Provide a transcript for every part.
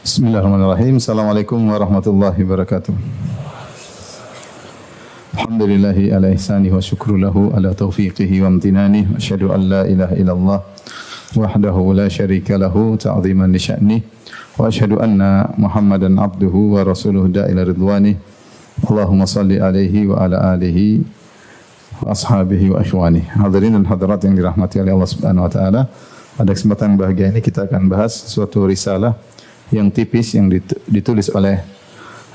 Bismillahirrahmanirrahim. Assalamualaikum warahmatullahi wabarakatuh. Alhamdulillahi ala ihsanihi wa syukru lahu ala taufiqihi wa amtinanihi. Asyhadu an la ilaha illallah wahdahu la syarika lahu ta'ziman li sya'nih. Wa asyhadu anna Muhammadan abduhu wa rasuluhu da'ila ridwanih. Allahumma salli alaihi wa ala alihi wa ashabihi wa ikhwani. Hadirin dan hadirat yang dirahmati oleh Allah Subhanahu wa taala. Pada kesempatan bahagia ini kita akan bahas suatu risalah yang tipis yang ditulis oleh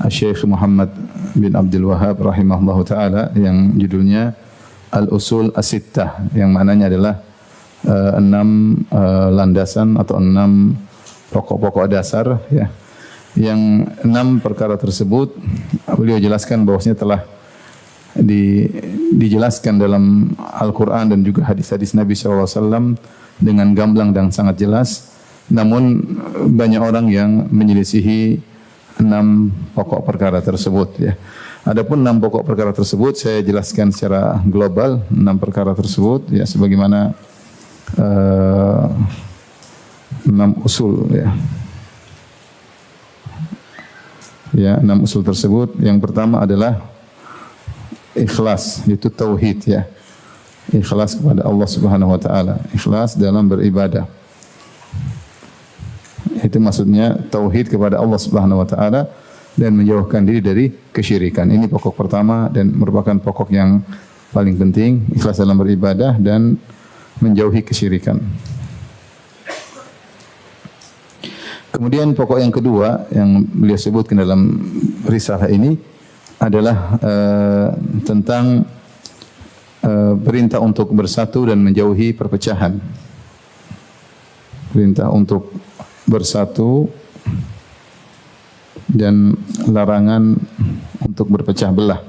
Syekh Muhammad bin Abdul Wahhab rahimahullahu taala yang judulnya Al-Usul As-Sittah, yang maknanya adalah 6 landasan atau 6 pokok-pokok dasar ya. Yang 6 perkara tersebut beliau jelaskan bahwasanya telah dijelaskan dalam Al-Qur'an dan juga hadis-hadis Nabi sallallahu alaihi wasallam dengan gamblang dan sangat jelas. Namun banyak orang yang menyelisihi 6 pokok perkara tersebut ya. Adapun 6 pokok perkara tersebut saya jelaskan secara global 6 perkara tersebut ya, sebagaimana 6 usul ya. Ya, 6 usul tersebut yang pertama adalah ikhlas, yaitu tauhid ya. Ikhlas kepada Allah Subhanahu wa taala, ikhlas dalam beribadah. Itu maksudnya tauhid kepada Allah Subhanahu wa taala dan menjauhkan diri dari kesyirikan. Ini pokok pertama dan merupakan pokok yang paling penting, ikhlas dalam beribadah dan menjauhi kesyirikan. Kemudian pokok yang kedua yang beliau sebutkan dalam risalah ini adalah tentang perintah untuk bersatu dan menjauhi perpecahan. Perintah untuk bersatu dan larangan untuk berpecah belah.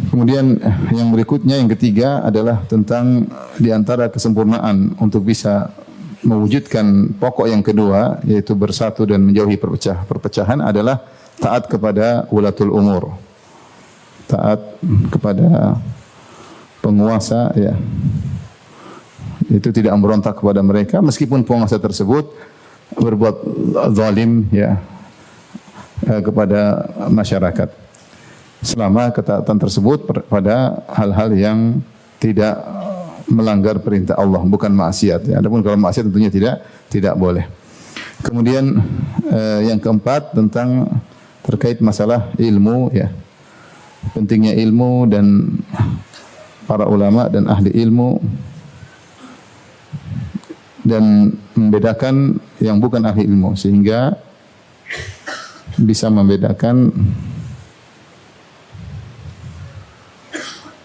Kemudian yang berikutnya, yang ketiga adalah tentang di antara kesempurnaan untuk bisa mewujudkan pokok yang kedua, yaitu bersatu dan menjauhi perpecahan adalah taat kepada ulatul umur. Taat kepada penguasa ya. Itu tidak memberontak kepada mereka meskipun penguasa tersebut berbuat zalim ya kepada masyarakat. Selama ketaatan tersebut pada hal-hal yang tidak melanggar perintah Allah, bukan maksiat ya. Adapun kalau maksiat tentunya tidak boleh. Kemudian yang keempat tentang terkait masalah ilmu ya. Pentingnya ilmu dan para ulama dan ahli ilmu dan membedakan yang bukan ahli ilmu sehingga bisa membedakan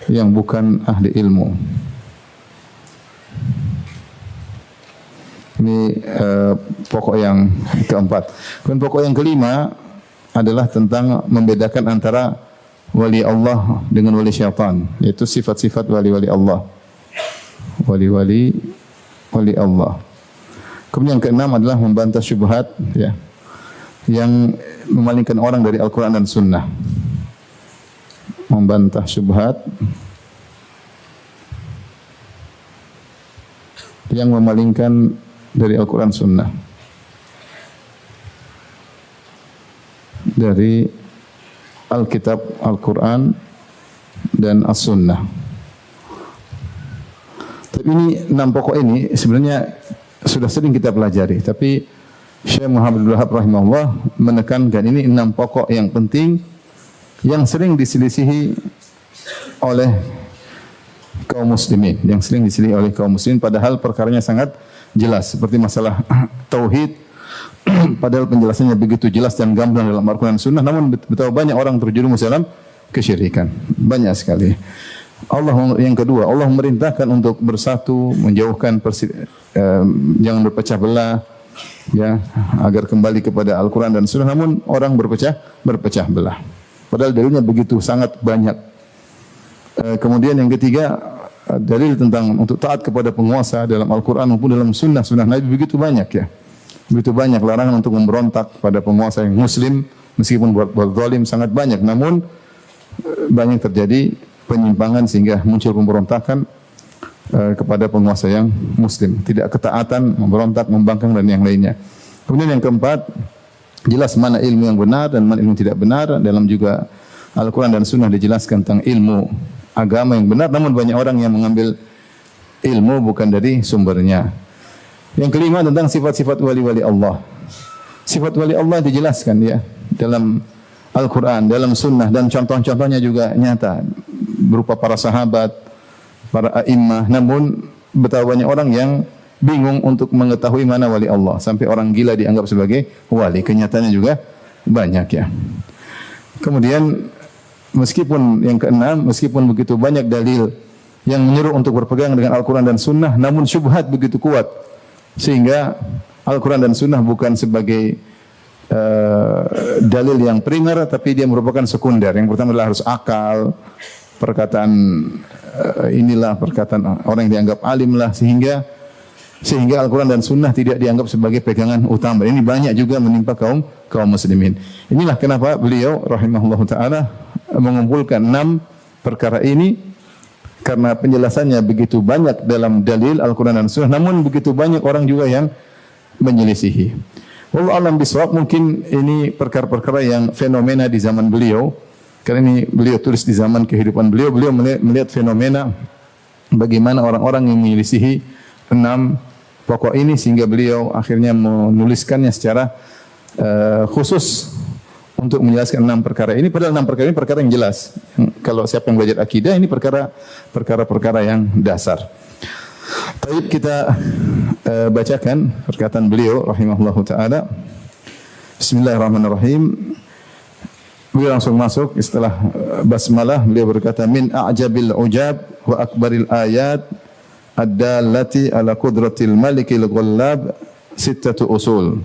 yang bukan ahli ilmu. Ini pokok yang keempat. Dan pokok yang kelima adalah tentang membedakan antara wali Allah dengan wali syaitan, yaitu sifat-sifat wali-wali Allah. Wali-wali Allah. Kemudian yang keenam adalah membantah syubhat ya, yang memalingkan orang dari Al-Quran dan Sunnah. Membantah syubhat yang memalingkan dari Al-Quran Sunnah, dari Alkitab, Al-Quran dan As-Sunnah. Tapi ini 6 pokok ini sebenarnya sudah sering kita pelajari, tapi Syekh Muhammad bin Abdul Wahhab rahimahullah menekankan ini 6 pokok yang penting yang sering diselisihi oleh kaum muslimin, padahal perkaranya sangat jelas, seperti masalah tauhid. Padahal penjelasannya begitu jelas dan gamblang dalam Al-Quran dan Sunnah, namun betapa banyak orang terjerumus dalam kesyirikan, banyak sekali. Yang kedua, Allah memerintahkan untuk bersatu, menjauhkan jangan berpecah belah, ya, agar kembali kepada Al-Quran dan Sunnah. Namun orang berpecah belah. Padahal dalilnya begitu sangat banyak. Kemudian yang ketiga, dalil tentang untuk taat kepada penguasa dalam Al-Quran maupun dalam Sunnah Nabi begitu banyak ya. Begitu banyak larangan untuk memberontak pada penguasa yang Muslim, meskipun buat zalim sangat banyak. Namun banyak terjadi penyimpangan sehingga muncul pemberontakan kepada penguasa yang muslim, tidak ketaatan, memberontak, membangkang dan yang lainnya. Kemudian yang keempat, jelas mana ilmu yang benar dan mana ilmu tidak benar. Dalam juga Al-Quran dan Sunnah dijelaskan tentang ilmu agama yang benar, namun banyak orang yang mengambil ilmu bukan dari sumbernya. Yang kelima tentang sifat-sifat wali-wali Allah. Sifat wali Allah dijelaskan ya dalam Al-Quran, dalam Sunnah, dan contoh-contohnya juga nyata berupa para sahabat, para a'immah. Namun betapa banyak orang yang bingung untuk mengetahui mana wali Allah, sampai orang gila dianggap sebagai wali. Kenyataannya juga banyak ya. Kemudian meskipun yang keenam, meskipun begitu banyak dalil yang menyuruh untuk berpegang dengan Al-Quran dan Sunnah, namun syubhat begitu kuat sehingga Al-Quran dan Sunnah bukan sebagai dalil yang primer, tapi dia merupakan sekunder. Yang pertama adalah harus akal, perkataan inilah perkataan orang yang dianggap alim lah, sehingga Al-Quran dan Sunnah tidak dianggap sebagai pegangan utama. Ini banyak juga menimpa kaum muslimin. Inilah kenapa beliau rahimahullah ta'ala mengumpulkan 6 perkara ini, karena penjelasannya begitu banyak dalam dalil Al-Quran dan Sunnah, namun begitu banyak orang juga yang menyelisihi. Wallahu a'lam bishawab. Mungkin ini perkara-perkara yang fenomena di zaman beliau, karena ini beliau tulis di zaman kehidupan beliau. Beliau melihat fenomena bagaimana orang-orang yang menyelisihi 6 pokok ini, sehingga beliau akhirnya menuliskannya secara khusus untuk menjelaskan 6 perkara ini. Padahal 6 perkara ini perkara yang jelas. Kalau siapa yang belajar akidah, ini perkara-perkara yang dasar. Baik, kita bacakan perkataan beliau rahimahullahu ta'ala. Bismillahirrahmanirrahim. Beliau langsung masuk setelah basmalah. Beliau berkata, min a'jabil ujab wa akbaril ayat ad-dallati ala qudratil malikil ghallab sittatu usul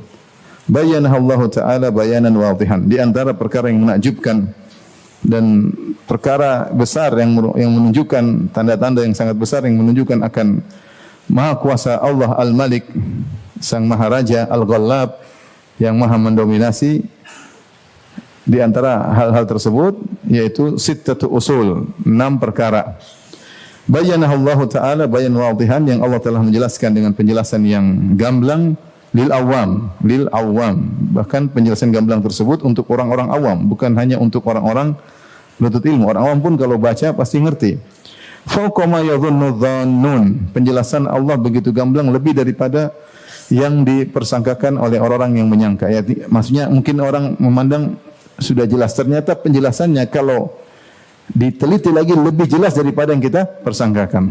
bayyanaha Allah ta'ala bayanan wadihan. Di antara perkara yang menakjubkan dan perkara besar yang menunjukkan tanda-tanda yang sangat besar yang menunjukkan akan maha kuasa Allah Al-Malik, Sang Maharaja, Al-Ghallab, yang maha mendominasi. Di antara hal-hal tersebut yaitu sittatu usul, 6 perkara. Bayyanaha Allah ta'ala bayan wadihan, yang Allah telah menjelaskan dengan penjelasan yang gamblang lil awam. Bahkan penjelasan gamblang tersebut untuk orang-orang awam, bukan hanya untuk orang-orang menuntut ilmu. Orang awam pun kalau baca pasti ngerti. Fauqa ma yadhunnu dhannun. Penjelasan Allah begitu gamblang, lebih daripada yang dipersangkakan oleh orang-orang yang menyangka. Ya, maksudnya mungkin orang memandang sudah jelas, ternyata penjelasannya kalau diteliti lagi lebih jelas daripada yang kita persangkakan.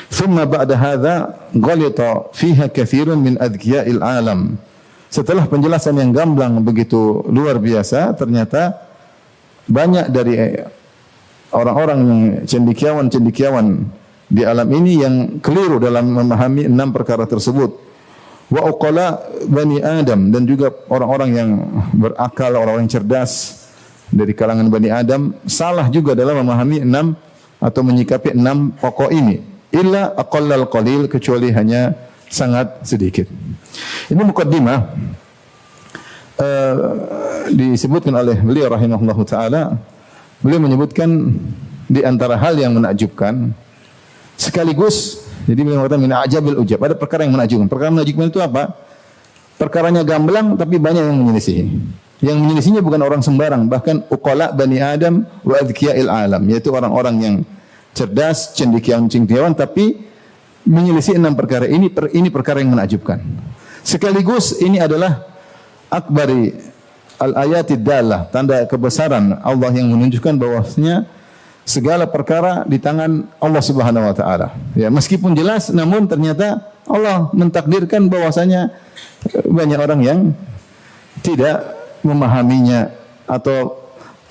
Thumma ba'da hadza ghalita fiha katsirun min adhkiya'il alam. Setelah penjelasan yang gamblang begitu luar biasa, ternyata banyak dari orang-orang yang cendekiawan di alam ini yang keliru dalam memahami 6 perkara tersebut. Wa uqala bani Adam, dan juga orang-orang yang berakal, orang-orang yang cerdas dari kalangan Bani Adam salah juga dalam memahami 6 atau menyikapi 6 pokok ini. Illa aqallal qalil, kecuali hanya sangat sedikit. Ini mukaddimah disebutkan oleh beliau rahimahullahu ta'ala. Beliau menyebutkan di antara hal yang menakjubkan sekaligus, jadi beliau mengatakan min ajabil ujab, ada perkara yang menakjubkan. Perkara menakjubkan itu apa? Perkaranya gamblang tapi banyak yang menyelisihi. Yang menyelisihinya bukan orang sembarang, bahkan uqala bani Adam wa adhkiya'il alam, yaitu orang-orang yang cerdas, cendekiawan, tapi menyelisih 6 perkara ini. Ini perkara yang menakjubkan. Sekaligus ini adalah akbari al-ayatid dalah, tanda kebesaran Allah yang menunjukkan bahwasanya segala perkara di tangan Allah Subhanahu wa taala. Ya, meskipun jelas, namun ternyata Allah mentakdirkan bahwasanya banyak orang yang tidak memahaminya atau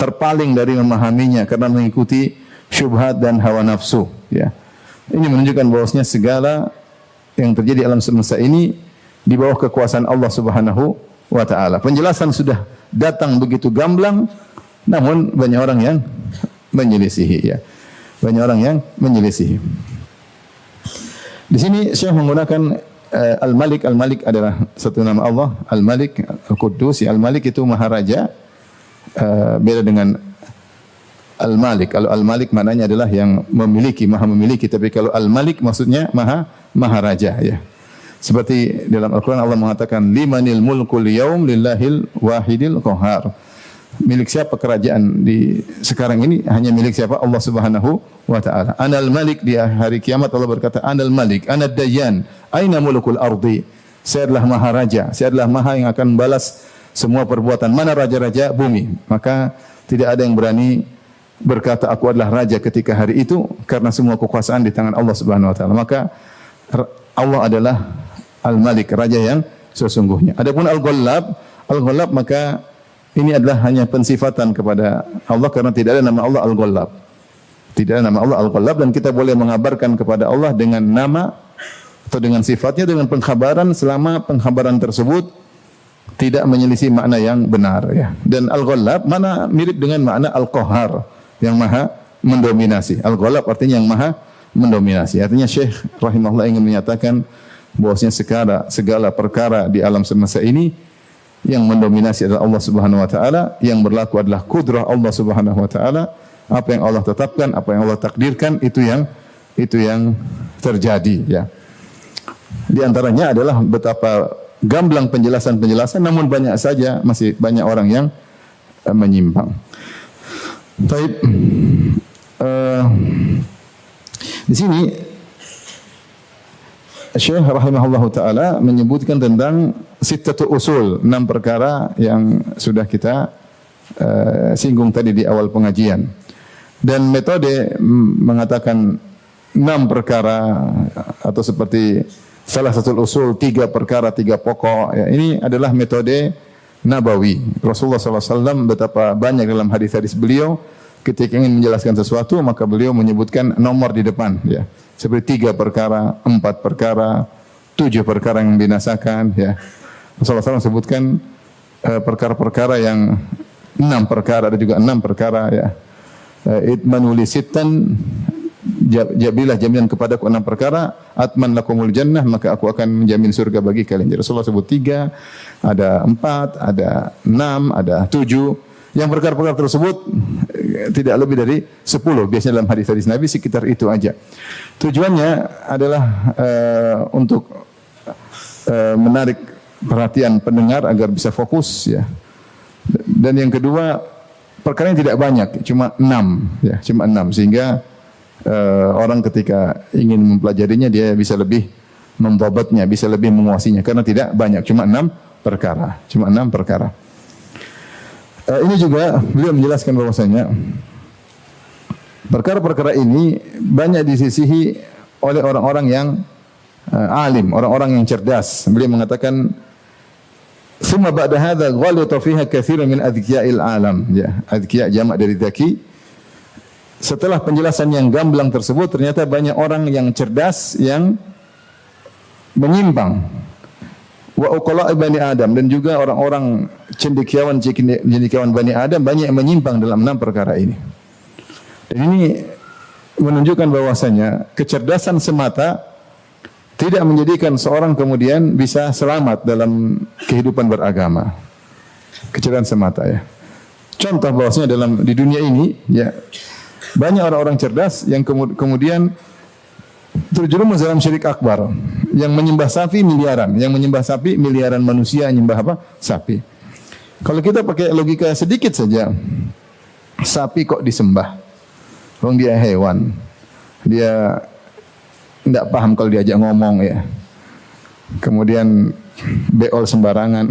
terpaling dari memahaminya karena mengikuti syubhat dan hawa nafsu. Ya, ini menunjukkan bahwasanya segala yang terjadi alam semesta ini di bawah kekuasaan Allah Subhanahu wa taala. Penjelasan sudah datang begitu gamblang, namun banyak orang yang menyelisihi, ya. Banyak orang yang menyelisihi. Di sini Syekh menggunakan Al-Malik. Al-Malik adalah satu nama Allah. Al-Malik, Al-Quddus. Al-Malik itu maharaja. Beda dengan Al-Malik. Kalau Al-Malik maknanya adalah yang memiliki, maha memiliki. Tapi kalau Al-Malik maksudnya maha raja, ya. Seperti dalam Al-Quran Allah mengatakan, limanil mulkul yaum lillahil wahidil qahar. Milik siapa kerajaan di sekarang ini? Hanya milik siapa? Allah Subhanahu wa taala. Anal Malik, di hari kiamat Allah berkata, Anal Malik, Anad Dayyan, aina mulukul ardi. Saya adalah maha raja, saya adalah maha yang akan balas semua perbuatan. Mana raja-raja bumi? Maka tidak ada yang berani berkata aku adalah raja ketika hari itu, karena semua kekuasaan di tangan Allah Subhanahu wa taala. Maka Allah adalah Al-Malik, raja yang sesungguhnya. Adapun Al-Ghallab maka ini adalah hanya pensifatan kepada Allah, karena tidak ada nama Allah Al-Ghallab. Tidak ada nama Allah Al-Ghallab, dan kita boleh mengabarkan kepada Allah dengan nama atau dengan sifatnya, dengan pengkhabaran selama pengkhabaran tersebut tidak menyelisih makna yang benar, ya. Dan Al-Ghallab mana mirip dengan makna Al-Qahhar, yang maha mendominasi. Al-Ghallab artinya yang maha mendominasi. Artinya Syekh rahimahullah ingin menyatakan bahwasanya segala perkara di alam semesta ini yang mendominasi adalah Allah Subhanahu wa taala, yang berlaku adalah kudrah Allah Subhanahu wa taala. Apa yang Allah tetapkan, apa yang Allah takdirkan, itu yang terjadi, ya. Di antaranya adalah betapa gamblang penjelasan-penjelasan, namun banyak saja masih banyak orang yang menyimpang. Baik, di sini Syekh rahimahullah taala menyebutkan tentang sittatu usul, 6 perkara yang sudah kita singgung tadi di awal pengajian. Dan metode mengatakan 6 perkara, atau seperti salah satu usul 3 perkara, 3 pokok, ya, ini adalah metode Nabawi. Rasulullah SAW betapa banyak dalam hadis-hadis beliau ketika ingin menjelaskan sesuatu, maka beliau menyebutkan nomor di depan, ya. Seperti 3 perkara, 4 perkara, 7 perkara yang membinasakan, ya. Rasulullah SAW sebutkan perkara-perkara yang 6 perkara, ada juga 6 perkara, ya. Itmanuli sittan, berilah jaminan kepadaku 6 perkara, atman lakumul jannah, maka aku akan menjamin surga bagi kalian. Jadi Rasulullah sebut 3, ada 4, ada 6, ada 7. Yang perkara-perkara tersebut tidak lebih dari 10. Biasanya dalam hadis-hadis Nabi sekitar itu aja. Tujuannya adalah untuk menarik perhatian pendengar agar bisa fokus, ya. Dan yang kedua, perkara yang tidak banyak, cuma 6, ya, cuma 6, sehingga orang ketika ingin mempelajarinya dia bisa lebih membabatnya, bisa lebih menguasainya, karena tidak banyak, cuma 6 perkara, cuma 6 perkara. Ini juga beliau menjelaskan bahwasanya perkara-perkara ini banyak disisihi oleh orang-orang yang alim, orang-orang yang cerdas. Beliau mengatakan, "Tsumma ba'da hadza ghalata fiha katsirun min adhkiya'il alam." Ya, adhkiya jamak dari dzaki. Setelah penjelasan yang gamblang tersebut, ternyata banyak orang yang cerdas yang menyimpang. Wa uqala'i bani Adam, dan juga orang-orang cendekiawan Bani Adam banyak yang menyimpang dalam 6 perkara ini. Dan ini menunjukkan bahwasanya kecerdasan semata tidak menjadikan seorang kemudian bisa selamat dalam kehidupan beragama. Kecerdasan semata, ya. Contoh bahwasanya di dunia ini, ya, banyak orang-orang cerdas yang kemudian terjerumus dalam syirik akbar, yang menyembah sapi miliaran manusia menyembah apa? Sapi. Kalau kita pakai logika sedikit saja, sapi kok disembah? Wong dia hewan. Dia tidak paham kalau diajak ngomong, ya. Kemudian beol sembarangan.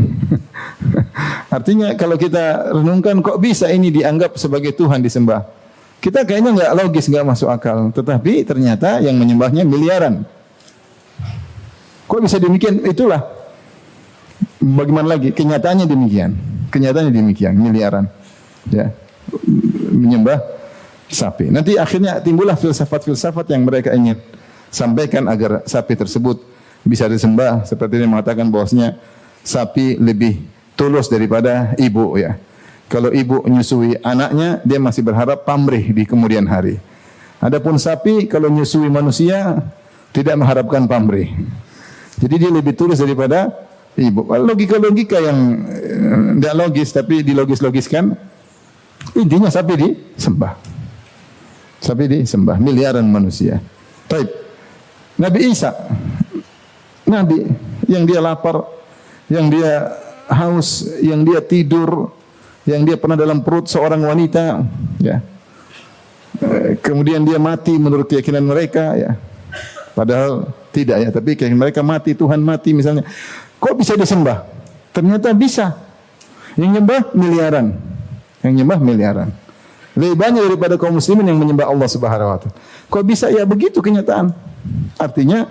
Artinya kalau kita renungkan, kok bisa ini dianggap sebagai Tuhan disembah? Kita kayaknya nggak logis, nggak masuk akal. Tetapi ternyata yang menyembahnya miliaran. Kok bisa demikian? Itulah. Bagaimana lagi? Kenyataannya demikian, miliaran. Ya, menyembah sapi. Nanti akhirnya timbullah filsafat-filsafat yang mereka ingin sampaikan agar sapi tersebut bisa disembah. Seperti yang mengatakan bahwasanya sapi lebih tulus daripada ibu, ya. Kalau ibu menyusui anaknya, dia masih berharap pamrih di kemudian hari. Adapun sapi kalau menyusui manusia tidak mengharapkan pamrih. Jadi dia lebih tulus daripada ibu. Logika-logika yang tidak logis tapi dilogis-logiskan. Intinya sapi disembah. Tapi disembah miliaran manusia. Baik. Nabi Isa, Nabi yang dia lapar, yang dia haus, yang dia tidur, yang dia pernah dalam perut seorang wanita, ya. Kemudian dia mati menurut keyakinan mereka, ya. Padahal tidak, ya, tapi keyakinan mereka mati, Tuhan mati misalnya. Kok bisa disembah? Ternyata bisa. Yang nyembah miliaran. Yang nyembah miliaran. Lebih banyak daripada kaum muslimin yang menyembah Allah Subhanahu wa taala. Kok bisa? Ya begitu kenyataan. Artinya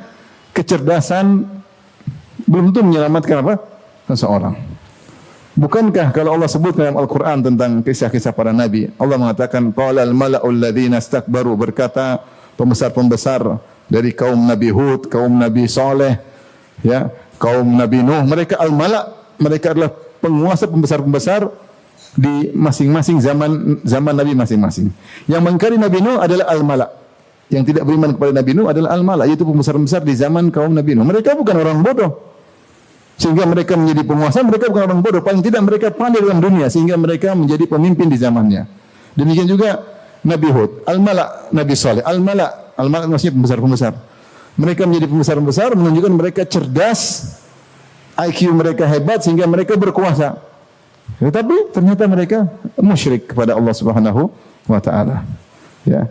kecerdasan belum tentu menyelamatkan apa? Seseorang. Bukankah kalau Allah sebut dalam Al-Quran tentang kisah-kisah para nabi, Allah mengatakan qala al-mala'ul ladzina istakbaru, berkata pembesar-pembesar dari kaum Nabi Hud, kaum Nabi Saleh, ya, kaum Nabi Nuh, mereka al-mala', mereka adalah penguasa pembesar-pembesar di masing-masing zaman Nabi masing-masing. Yang mengingkari Nabi Nuh adalah al-mala'. Yang tidak beriman kepada Nabi Nuh adalah al-mala', yaitu pembesar-pembesar di zaman kaum Nabi Nuh. Mereka bukan orang bodoh. Sehingga mereka menjadi penguasa, mereka bukan orang bodoh. Paling tidak mereka pandai dalam dunia, sehingga mereka menjadi pemimpin di zamannya. Demikian juga Nabi Hud, al-mala', Nabi Saleh, al-mala'. Al-mala' maksudnya pembesar-pembesar. Mereka menjadi pembesar-pembesar, menunjukkan mereka cerdas, IQ mereka hebat, sehingga mereka berkuasa. Tetapi ternyata mereka musyrik kepada Allah Subhanahu wa taala. Ya.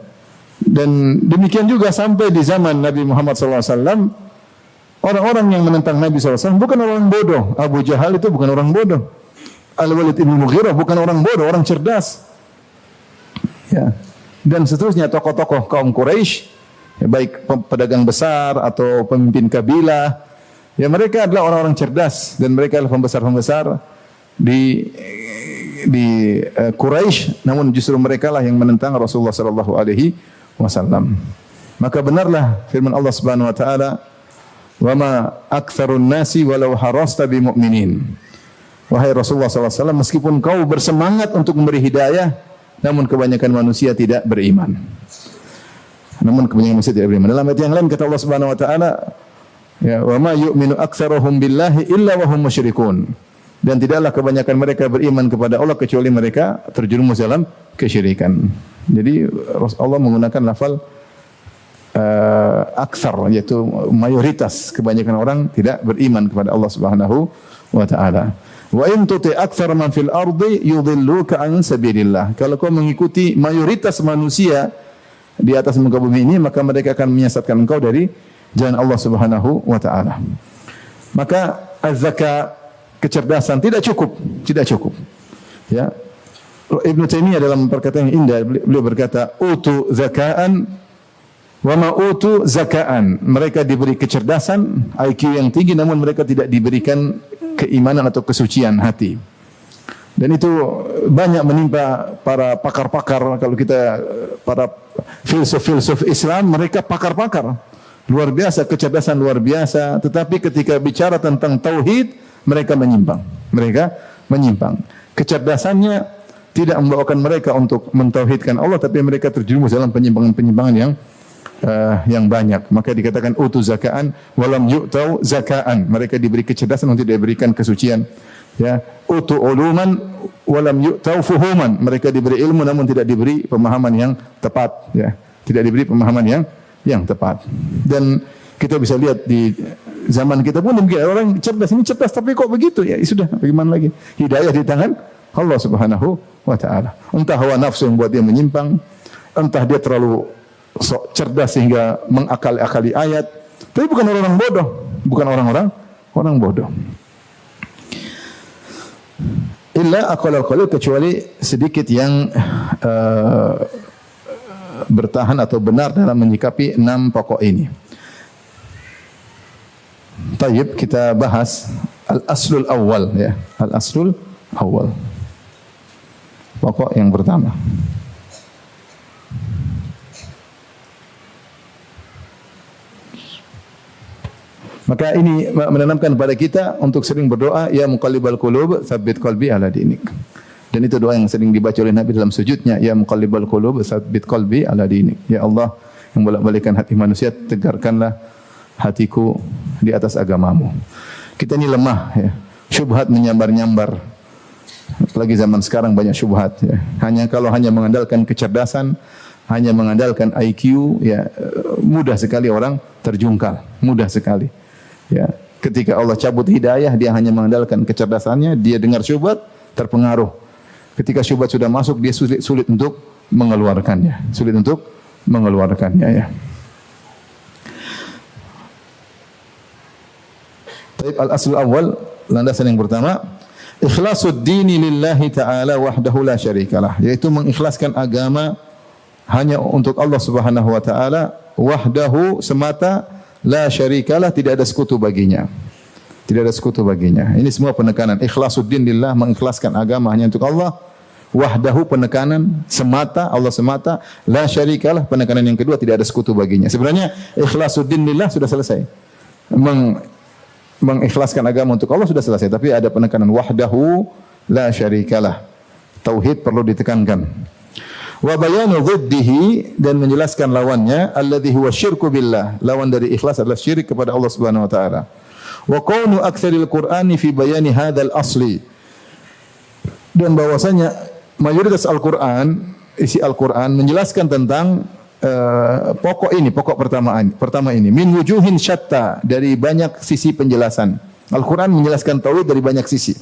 Dan demikian juga sampai di zaman Nabi Muhammad SAW, orang-orang yang menentang Nabi SAW bukan orang bodoh. Abu Jahal itu bukan orang bodoh. Al-Walid ibn Mughirah bukan orang bodoh, orang cerdas. Ya. Dan seterusnya tokoh-tokoh kaum Quraisy, ya, baik pedagang besar atau pemimpin kabilah, ya mereka adalah orang-orang cerdas dan mereka adalah pembesar-pembesar di Quraisy, namun justru mereka lah yang menentang Rasulullah sallallahu alaihi wasallam. Maka benarlah firman Allah Subhanahu wa taala, "Wa ma aktsarun nasi walau harasta bimu'minin." Wahai Rasulullah sallallahu alaihi wasallam, meskipun kau bersemangat untuk memberi hidayah, namun kebanyakan manusia tidak beriman. Namun kebanyakan manusia tidak beriman. Dalam ayat yang lain kata Allah Subhanahu wa taala, ya, "Wa ma yu'minu aktsaruhum billahi illa wa hum musyrikun." Dan tidaklah kebanyakan mereka beriman kepada Allah kecuali mereka terjerumus dalam kesyirikan. Jadi Allah menggunakan lafal aksar, yaitu mayoritas, kebanyakan orang tidak beriman kepada Allah Subhanahu wa taala. Wa in tuti aktsar man fil ardi yudhilluka an sabilillah. Kalau kau mengikuti mayoritas manusia di atas muka bumi ini, maka mereka akan menyesatkan engkau dari jalan Allah Subhanahu wa taala. Maka az-zaka, kecerdasan tidak cukup. Ya. Ibnu Taimiyah dalam perkataan yang indah, beliau berkata, "Utu zakaan wa ma utu zakaan." Mereka diberi kecerdasan, IQ yang tinggi, namun mereka tidak diberikan keimanan atau kesucian hati. Dan itu banyak menimpa para pakar-pakar. Kalau kita para filsuf Islam, mereka pakar-pakar. Luar biasa, kecerdasan luar biasa. Tetapi ketika bicara tentang tauhid, mereka menyimpang. Kecerdasannya tidak membawakan mereka untuk mentauhidkan Allah, tapi mereka terjerumus dalam penyimpangan-penyimpangan yang banyak. Maka dikatakan utu zakaan walam yu'tau zakaan. Mereka diberi kecerdasan untuk diberikan kesucian. Ya, utu uluman walam yu'tau fuhuman. Mereka diberi ilmu namun tidak diberi pemahaman yang tepat, ya. Tidak diberi pemahaman yang tepat. Dan kita bisa lihat di zaman kita pun mungkin orang cerdas, ini cerdas tapi kok begitu, ya sudah, bagaimana lagi? Hidayah di tangan Allah Subhanahu wa taala. Entah hawa nafsu yang buat dia menyimpang, entah dia terlalu cerdas sehingga mengakali-akali ayat. Tapi bukan orang bodoh, bukan orang bodoh. Illa aqallal qalil, kecuali sedikit yang bertahan atau benar dalam menyikapi 6 pokok ini. Tayyib, kita bahas al-aslul awal, ya. Al-aslul awal. Pokok yang pertama. Maka ini menanamkan pada kita untuk sering berdoa, ya muqallibal qulub, tsabbit qalbi ala dinik. Dan itu doa yang sering dibaca oleh Nabi dalam sujudnya, ya muqallibal qulub, tsabbit qalbi ala dinik. Ya Allah yang bolak-balikkan hati manusia, tegarkanlah hatiku di atas agamamu. Kita ini lemah, ya. Syubhat menyambar-nyambar. Apalagi zaman sekarang banyak syubhat, ya. Kalau hanya mengandalkan kecerdasan, hanya mengandalkan IQ, ya mudah sekali orang terjungkal, mudah sekali. Ya, ketika Allah cabut hidayah, dia hanya mengandalkan kecerdasannya, dia dengar syubhat, terpengaruh. Ketika syubhat sudah masuk, dia sulit untuk mengeluarkannya, sulit untuk mengeluarkannya, ya. Taib al-aslul awal, landasan yang pertama, ikhlasul dini lillahi ta'ala wahdahu la syarikalah, yaitu mengikhlaskan agama hanya untuk Allah Subhanahu wa taala, wahdahu, semata, la syarikalah, tidak ada sekutu baginya. Tidak ada sekutu baginya. Ini semua penekanan. Ikhlasuddin lillah, mengikhlaskan agama hanya untuk Allah. Wahdahu, penekanan, semata, Allah semata. La syarikalah, penekanan yang kedua, tidak ada sekutu baginya. Sebenarnya ikhlasuddin lillah sudah selesai. Mengikhlaskan agama untuk Allah sudah selesai, tapi ada penekanan wahdahu la syarikalah. Tauhid perlu ditekankan. Wa bayanu dhiddihi, dan menjelaskan lawannya, alladhi huwa syirku billah. Lawan dari ikhlas adalah syirik kepada Allah Subhanahu wa taala. Wa qawnu aktsaril Qur'ani fi bayani hadzal asli. Dan bahwasanya mayoritas Al-Qur'an, isi Al-Qur'an menjelaskan tentang pokok ini, pokok pertama ini. Min wujuhin syatta, dari banyak sisi penjelasan. Al-Qur'an menjelaskan tauhid dari banyak sisi.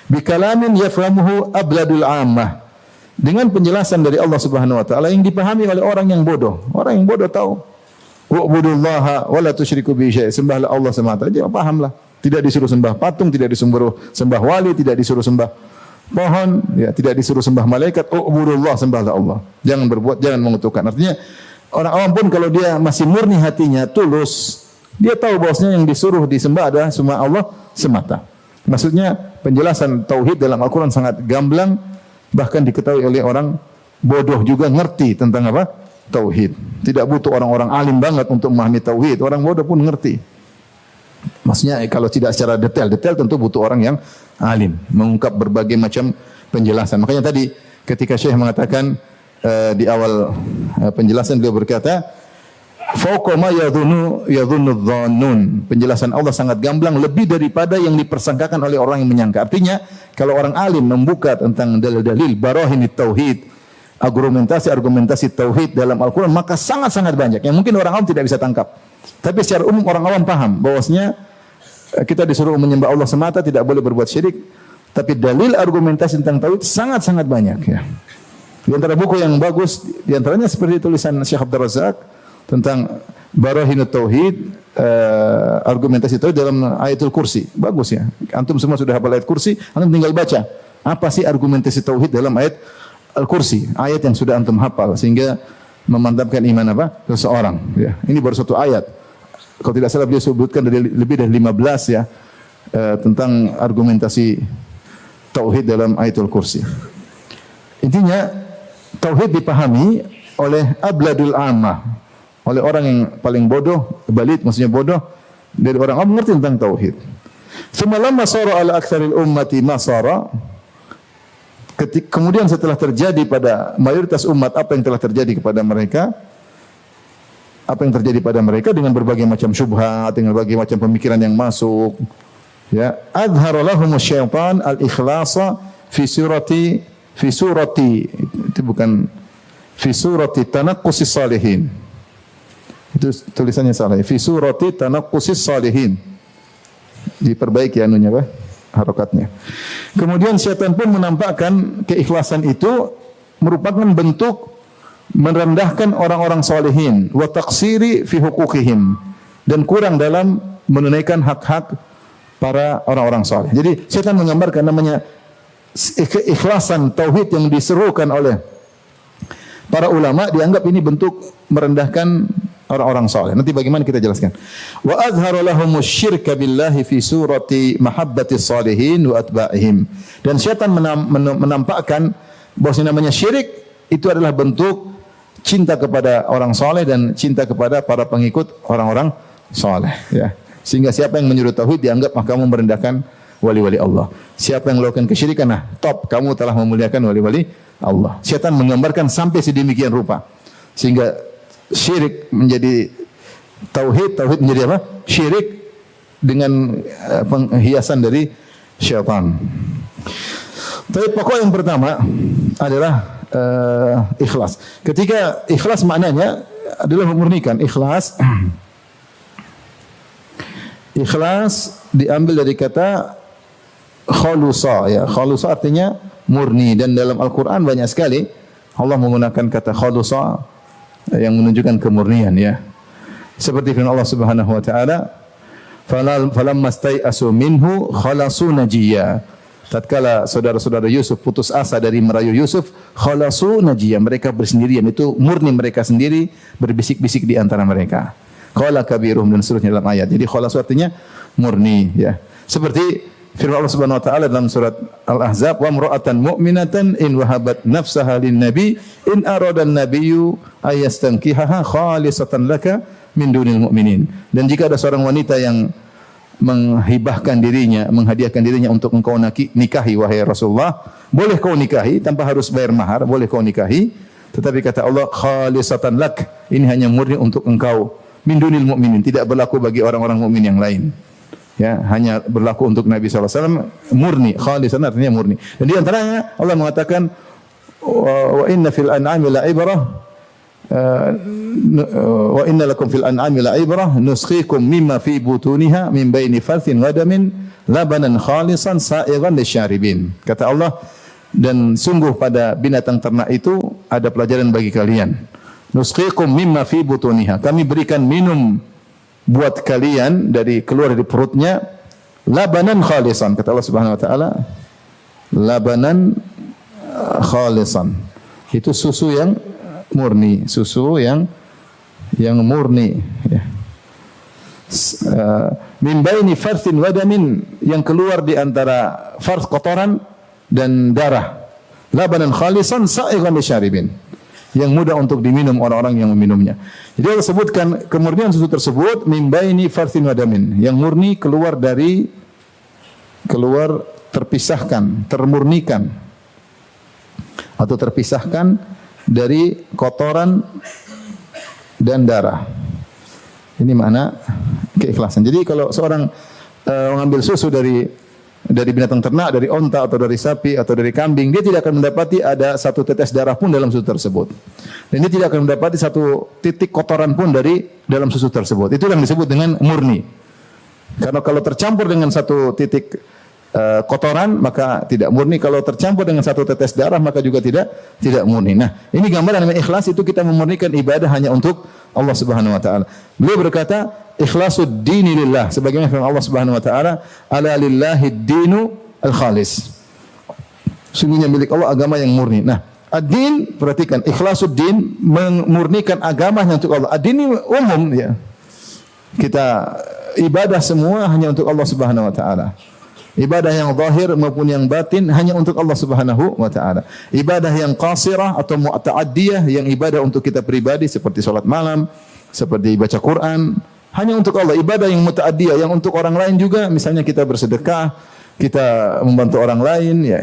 Bi kalamin yafhamuhu abladul ammah. Dengan penjelasan dari Allah Subhanahu wa taala yang dipahami oleh orang yang bodoh. Orang yang bodoh tahu. Wa'budullaha wa la tusyriku bihi syai'an. Sembahlah Allah semata. Dia pahamlah. Tidak disuruh sembah patung, tidak disuruh sembah wali, tidak disuruh sembah pohon, ya, tidak disuruh sembah malaikat. Wa'budullah, sembahlah Allah. Jangan berbuat, jangan mengutukan. Artinya orang awam pun kalau dia masih murni hatinya, tulus, dia tahu bahwasanya yang disuruh disembah adalah semua Allah semata. Maksudnya penjelasan tauhid dalam Al-Qur'an sangat gamblang, bahkan diketahui oleh orang bodoh juga ngerti tentang apa? Tauhid. Tidak butuh orang-orang alim banget untuk memahami tauhid. Orang bodoh pun ngerti. Maksudnya kalau tidak secara detail tentu butuh orang yang alim, mengungkap berbagai macam penjelasan. Makanya tadi ketika Syekh mengatakan di awal penjelasan, beliau berkata, fauqa ma yadhunnu dhannun. Penjelasan Allah sangat gamblang, lebih daripada yang dipersangkakan oleh orang yang menyangka. Artinya kalau orang alim membuka tentang dalil-dalil barahinit tauhid, argumentasi tauhid dalam Al-Quran, maka sangat-sangat banyak yang mungkin orang awam tidak bisa tangkap. Tapi secara umum orang awam paham bahwasanya kita disuruh menyembah Allah semata, tidak boleh berbuat syirik. Tapi dalil argumentasi tentang tauhid sangat-sangat banyak, ya. Di antara buku yang bagus, di antaranya seperti tulisan Syekh Abdul Razak tentang barahinut tauhid, argumentasi tauhid dalam ayatul kursi. Bagus, ya. Antum semua sudah hafal ayat kursi, antum tinggal baca apa sih argumentasi tauhid dalam ayat Al-Kursi, ayat yang sudah antum hafal, sehingga memantapkan iman apa? Seseorang, ya. Ini baru satu ayat. Kalau tidak salah beliau sebutkan dari lebih dari 15, ya, tentang argumentasi tauhid dalam ayatul kursi. Intinya tauhid dipahami oleh abladul ammah, oleh orang yang paling bodoh, balid maksudnya bodoh, dari orang awam mengerti tentang tauhid. Semalam sara ala aktsaril ummati masara. Kemudian setelah terjadi pada mayoritas umat apa yang telah terjadi kepada mereka, apa yang terjadi pada mereka dengan berbagai macam syubhat, dengan berbagai macam pemikiran yang masuk, ya, adhara lahumus syaitan al-ikhlasa fi surati itu bukan fi surati tanaqqusis salihin. Itu tulisannya salah. Fi surati tanaqqusis salihin. Diperbaiki anunya, Pak, harokatnya. Kemudian syaitan pun menampakkan keikhlasan itu merupakan bentuk merendahkan orang-orang salihin, wa taqsiri fi huquqihim, dan kurang dalam menunaikan hak-hak para orang-orang saleh. Jadi syaitan menggambarkan namanya keikhlasan tauhid yang diserukan oleh para ulama dianggap ini bentuk merendahkan orang-orang saleh. Nanti bagaimana kita jelaskan. Wa azhara lahumus syirka billahi fi surati mahabbatis salihin wa atba'ihim. Dan syaitan menampakkan bahwa namanya syirik itu adalah bentuk cinta kepada orang saleh dan cinta kepada para pengikut orang-orang saleh, ya. Sehingga siapa yang menyuruh tauhid dianggap kamu merendahkan wali-wali Allah. Siapa yang melakukan kesyirikan, nah top, kamu telah memuliakan wali-wali Allah. Syaitan menggambarkan sampai sedemikian rupa sehingga syirik menjadi tauhid, tauhid menjadi apa? Syirik dengan penghiasan dari syaitan. Tapi pokok yang pertama adalah ikhlas. Ketika ikhlas maknanya adalah memurnikan. Ikhlas diambil dari kata khalusa ya. Khalusa artinya murni, dan dalam Al-Qur'an banyak sekali Allah menggunakan kata khalusa yang menunjukkan kemurnian ya. Seperti firman Allah Subhanahu wa taala, "Falamma stai'asu minhu khalasu najiyya." Tatkala saudara-saudara Yusuf putus asa dari merayu Yusuf, khalasu najiyya, mereka bersendirian, itu murni mereka sendiri, berbisik-bisik di antara mereka. Qala kabiruhum dan seterusnya dalam ayat. Jadi khalasu artinya murni ya. Seperti firman Allah Subhanahu wa taala dalam surat Al-Ahzab, "Wa imra'atan mu'minatan in wahabat nafsaha lin-nabi in arada an-nabiyyu ayastankihaha khalisatan laka min dunil mu'minin." Dan jika ada seorang wanita yang menghibahkan dirinya, menghadiahkan dirinya untuk engkau nikahi wahai Rasulullah, boleh kau nikahi tanpa harus bayar mahar, boleh kau nikahi, tetapi kata Allah khalisatan lak, ini hanya murni untuk engkau, min dunil mu'minin, tidak berlaku bagi orang-orang mukmin yang lain. Ya, hanya berlaku untuk Nabi SAW, murni, khalisan artinya murni. Dan di antaranya Allah mengatakan wa inna fil an'ami la'ibrah wa inna lakum fil an'ami la'ibrah nuskhikum mimma fi butuniha min baini farthin wa damin labanan khalisan sa'igan lisyaribin. Kata Allah, dan sungguh pada binatang ternak itu ada pelajaran bagi kalian. Nuskhikum mimma fi butuniha, kami berikan minum buat kalian dari keluar dari perutnya labanan khalisan. Kata Allah Subhanahu wa taala, labanan khalisan, itu susu yang murni, susu yang murni ya. Min baini farthin wa damin, yang keluar di antara farth kotoran dan darah. Labanan khalisan sa'igan lisyaribin, yang mudah untuk diminum orang-orang yang meminumnya. Jadi Allah sebutkan kemurnian susu tersebut min baini farthin wa damin, yang murni keluar terpisahkan, termurnikan atau terpisahkan dari kotoran dan darah. Ini makna keikhlasan. Jadi kalau seorang mengambil susu dari binatang ternak, dari onta atau dari sapi atau dari kambing, dia tidak akan mendapati ada satu tetes darah pun dalam susu tersebut. Dan dia tidak akan mendapati satu titik kotoran pun dari dalam susu tersebut. Itu yang disebut dengan murni. Karena kalau tercampur dengan satu titik kotoran maka tidak murni, kalau tercampur dengan satu tetes darah maka juga tidak murni. Nah, ini gambaran dengan ikhlas, itu kita memurnikan ibadah hanya untuk Allah Subhanahu wa taala. Beliau berkata, ikhlasud dini lillah, sebagaimana firman Allah Subhanahu wa taala, ala lillahi dinu al-khalis. Sungguhnya milik Allah agama yang murni. Nah, ad-din, perhatikan, ikhlasud din, memurnikan agama hanya untuk Allah. Ad-din ini umum ya. Kita ibadah semua hanya untuk Allah Subhanahu wa taala. Ibadah yang zahir maupun yang batin hanya untuk Allah Subhanahu wa taala. Ibadah yang qasirah atau mu'ta'addiyah, yang ibadah untuk kita pribadi seperti salat malam, seperti baca Quran, hanya untuk Allah. Ibadah yang muta'addiyah, yang untuk orang lain juga, misalnya kita bersedekah, kita membantu orang lain, ya,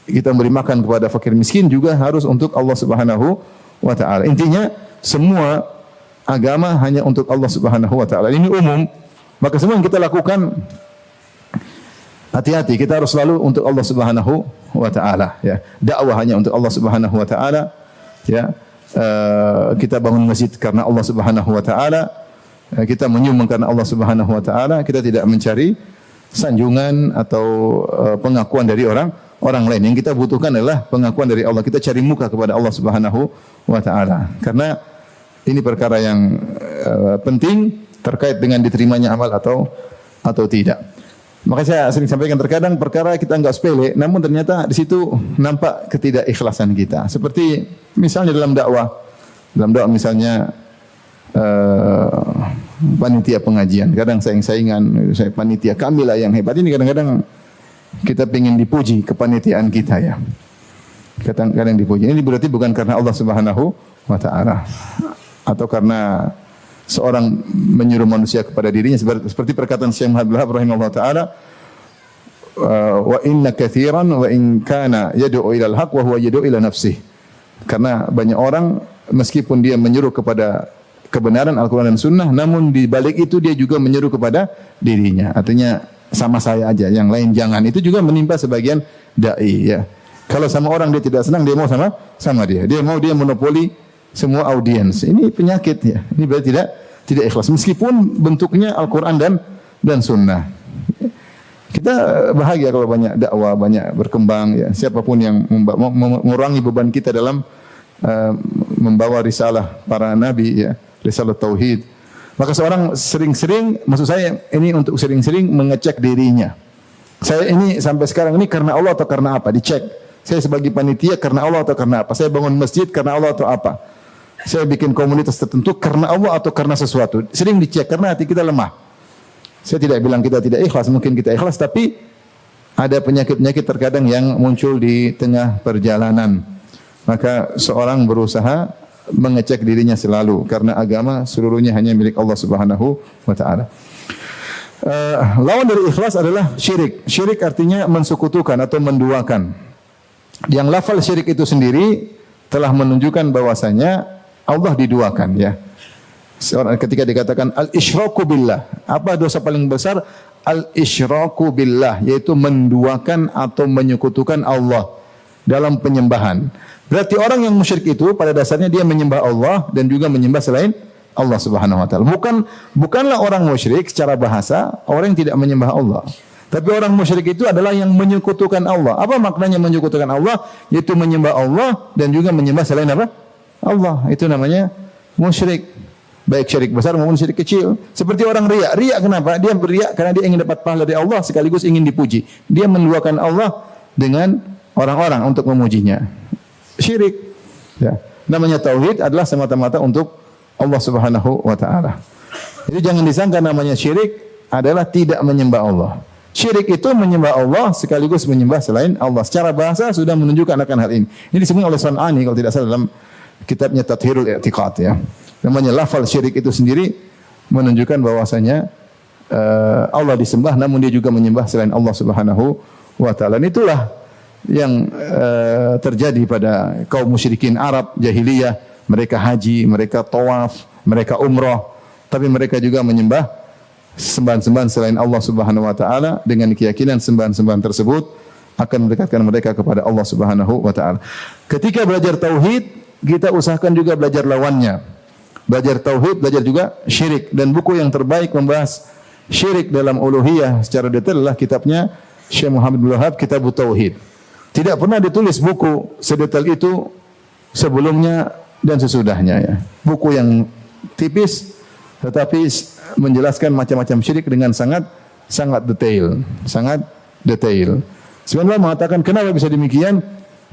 kita memberi makan kepada fakir miskin, juga harus untuk Allah Subhanahu wa taala. Intinya semua agama hanya untuk Allah Subhanahu wa taala. Ini umum. Maka semua yang kita lakukan, hati-hati, kita harus selalu untuk Allah Subhanahu wa taala ya. Dakwah hanya untuk Allah Subhanahu wa taala ya. Kita bangun masjid karena Allah Subhanahu wa taala. Kita menyumbang karena Allah Subhanahu wa taala. Kita tidak mencari sanjungan atau pengakuan dari orang lain. Yang kita butuhkan adalah pengakuan dari Allah. Kita cari muka kepada Allah Subhanahu wa taala. Karena ini perkara yang penting terkait dengan diterimanya amal atau tidak. Maka saya sering sampaikan, terkadang perkara kita enggak sepele, namun ternyata di situ nampak ketidakikhlasan kita. Seperti misalnya dalam dakwah misalnya panitia pengajian, kadang saing-saingan, saya panitia kami lah yang hebat. Ini kadang-kadang kita ingin dipuji kepanitiaan kita ya. Kadang-kadang dipuji. Ini berarti bukan karena Allah Subhanahu wa taala atau karena seorang menyuruh manusia kepada dirinya, seperti perkataan Syekh Muhammad bin Wahab rahimahullah taala, wa inna katsiran wa in kana yad'u ila al-haq wa huwa yad'u ila nafsihi. Karena banyak orang meskipun dia menyuruh kepada kebenaran Al-Qur'an dan Sunnah, namun di balik itu dia juga menyuruh kepada dirinya. Artinya sama saya aja, yang lain jangan. Itu juga menimpa sebagian dai ya. Kalau sama orang dia tidak senang, dia mau sama dia. Dia mau dia monopoli semua audiens. Ini penyakit ya. Ini berarti tidak ikhlas. Meskipun bentuknya Al-Quran dan Sunnah. Kita bahagia kalau banyak dakwah, banyak berkembang ya. Siapapun yang mengurangi beban kita dalam membawa risalah para nabi ya, risalah tauhid. Maka seorang sering-sering, maksud saya ini untuk sering-sering mengecek dirinya. Saya ini sampai sekarang ini karena Allah atau karena apa? Dicek. Saya sebagai panitia karena Allah atau karena apa? Saya bangun masjid karena Allah atau apa? Saya bikin komunitas tertentu karena Allah atau karena sesuatu? Sering dicek karena hati kita lemah. Saya tidak bilang kita tidak ikhlas, mungkin kita ikhlas, tapi ada penyakit-penyakit terkadang yang muncul di tengah perjalanan. Maka seorang berusaha mengecek dirinya selalu karena agama seluruhnya hanya milik Allah Subhanahu wa taala. Lawan dari ikhlas adalah syirik. Syirik artinya mensekutukan atau menduakan. Yang lafal syirik itu sendiri telah menunjukkan bahwasanya Allah diduakan ya. Ketika dikatakan al-isyraku billah, apa dosa paling besar? Al-isyraku billah, yaitu menduakan atau menyekutukan Allah dalam penyembahan. Berarti orang yang musyrik itu pada dasarnya dia menyembah Allah dan juga menyembah selain Allah Subhanahu wa taala. Bukanlah orang musyrik secara bahasa orang yang tidak menyembah Allah. Tapi orang musyrik itu adalah yang menyekutukan Allah. Apa maknanya menyekutukan Allah? Yaitu menyembah Allah dan juga menyembah selain apa? Allah. Itu namanya musyrik. Baik syirik besar maupun syirik kecil. Seperti orang riya. Riya kenapa? Dia beriak karena dia ingin dapat pahala dari Allah sekaligus ingin dipuji. Dia menduakan Allah dengan orang-orang untuk memujinya. Syirik. Ya. Namanya tauhid adalah semata-mata untuk Allah Subhanahu wa taala. Jadi jangan disangka namanya syirik adalah tidak menyembah Allah. Syirik itu menyembah Allah sekaligus menyembah selain Allah. Secara bahasa sudah menunjukkan akan hal ini. Ini disebut oleh San'ani kalau tidak salah dalam kitabnya Tathhirul I'tiqad ya. Namanya lafal syirik itu sendiri menunjukkan bahwasanya Allah disembah namun dia juga menyembah selain Allah Subhanahu wa taala. Itulah yang terjadi pada kaum musyrikin Arab jahiliyah. Mereka haji, mereka tawaf, mereka umrah, tapi mereka juga menyembah sembahan-sembahan selain Allah Subhanahu wa taala dengan keyakinan sembahan-sembahan tersebut akan mendekatkan mereka kepada Allah Subhanahu wa taala. Ketika belajar tauhid, kita usahakan juga belajar lawannya. Belajar tauhid, belajar juga syirik, dan buku yang terbaik membahas syirik dalam uluhiyah secara detail adalah kitabnya Syekh Muhammad bin Wahab, Kitabut Tauhid. Tidak pernah ditulis buku sedetail itu sebelumnya dan sesudahnya ya. Buku yang tipis tetapi menjelaskan macam-macam syirik dengan sangat detail, sangat detail. Sebenarnya mengatakan kenapa bisa demikian?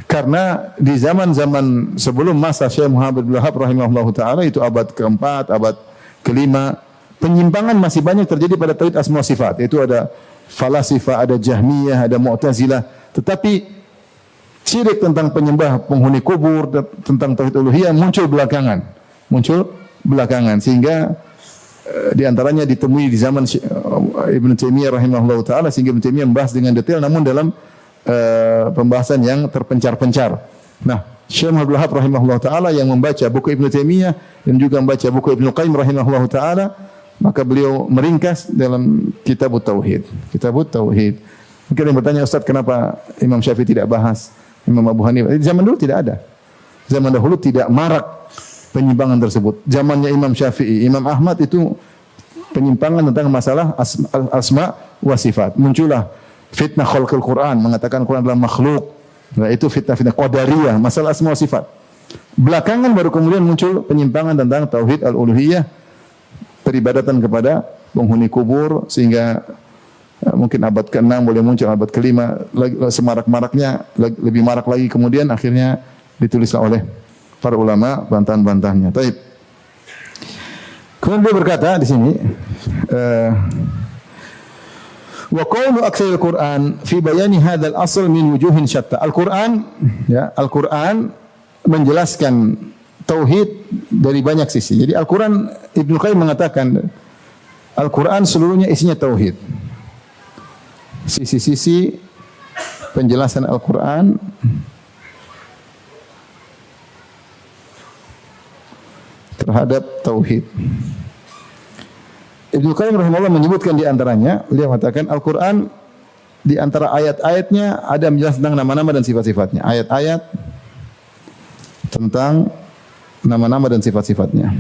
Karena di zaman-zaman sebelum masa Syekh Muhammad bin Wahab rahimahullahu taala, itu abad keempat, abad kelima, penyimpangan masih banyak terjadi pada tauhid asma sifat. Itu ada falasifah, ada jahmiyah, ada mu'tazilah. Tetapi syirik tentang penyembah penghuni kubur, tentang tauhid uluhiyah muncul belakangan sehingga di antaranya ditemui di zaman Ibnu Taimiyah rahimahullahu taala, sehingga Ibnu Taimiyah membahas dengan detail namun dalam pembahasan yang terpencar-pencar. Nah, Syekh Muhammad Wahab rahimahullahu taala yang membaca buku Ibnu Taimiyah dan juga membaca buku Ibnu Qayyim rahimahullahu taala, maka beliau meringkas dalam Kitabut Tauhid. Kitabut Tauhid. Mungkin yang bertanya, Ustaz, kenapa Imam Syafi'i tidak bahas Imam Abu Hanifah? Di zaman dulu tidak ada. Zaman dahulu tidak marak penyimpangan tersebut. Zamannya Imam Syafi'i, Imam Ahmad itu penyimpangan tentang masalah asma wa sifat. Muncullah fitnah khalqul Quran, mengatakan Quran adalah makhluk. Nah, itu fitnah qadariyah, masalah asma wa sifat. Belakangan baru kemudian muncul penyimpangan tentang tauhid al-uluhiyah, peribadatan kepada penghuni kubur, sehingga mungkin abad ke-6 boleh muncul, abad ke-5 semarak-maraknya, lebih marak lagi kemudian akhirnya ditulislah oleh para ulama bantahan-bantahannya. Baik. Kemudian dia berkata di sini, wa qawlu aktsaril Qur'an fi bayani hadzal asl min wujuhin syatta. Al-Qur'an ya, Al-Qur'an menjelaskan tauhid dari banyak sisi. Jadi Al-Qur'an, Ibnu Qayyim mengatakan Al-Qur'an seluruhnya isinya tauhid. Sisi-sisi penjelasan Al-Qur'an terhadap tauhid. Ibnu Qayyim rahimahullah menyebutkan di antaranya, beliau mengatakan Al-Qur'an di antara ayat-ayatnya ada menjelaskan tentang nama-nama dan sifat-sifatnya. Ayat-ayat tentang nama-nama dan sifat-sifatnya.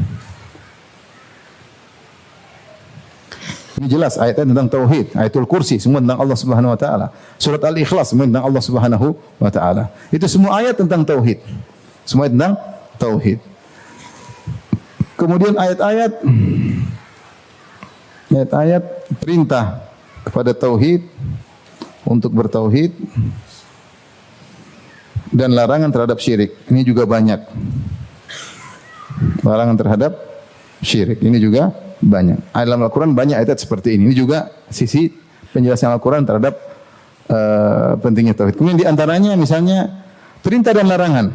Ini jelas ayat-ayat tentang tauhid, ayatul kursi semua tentang Allah Subhanahu wa taala. Surat Al-Ikhlas semua tentang Allah Subhanahu wa taala. Itu semua ayat tentang tauhid. Semua tentang tauhid. Kemudian ayat-ayat perintah kepada tauhid, untuk bertauhid, dan larangan terhadap syirik. Ini juga banyak. Larangan terhadap syirik ini juga banyak. Dalam Al-Quran banyak ayat seperti ini. Ini juga sisi penjelasan Al-Quran terhadap pentingnya tauhid. Kemudian di antaranya misalnya perintah dan larangan.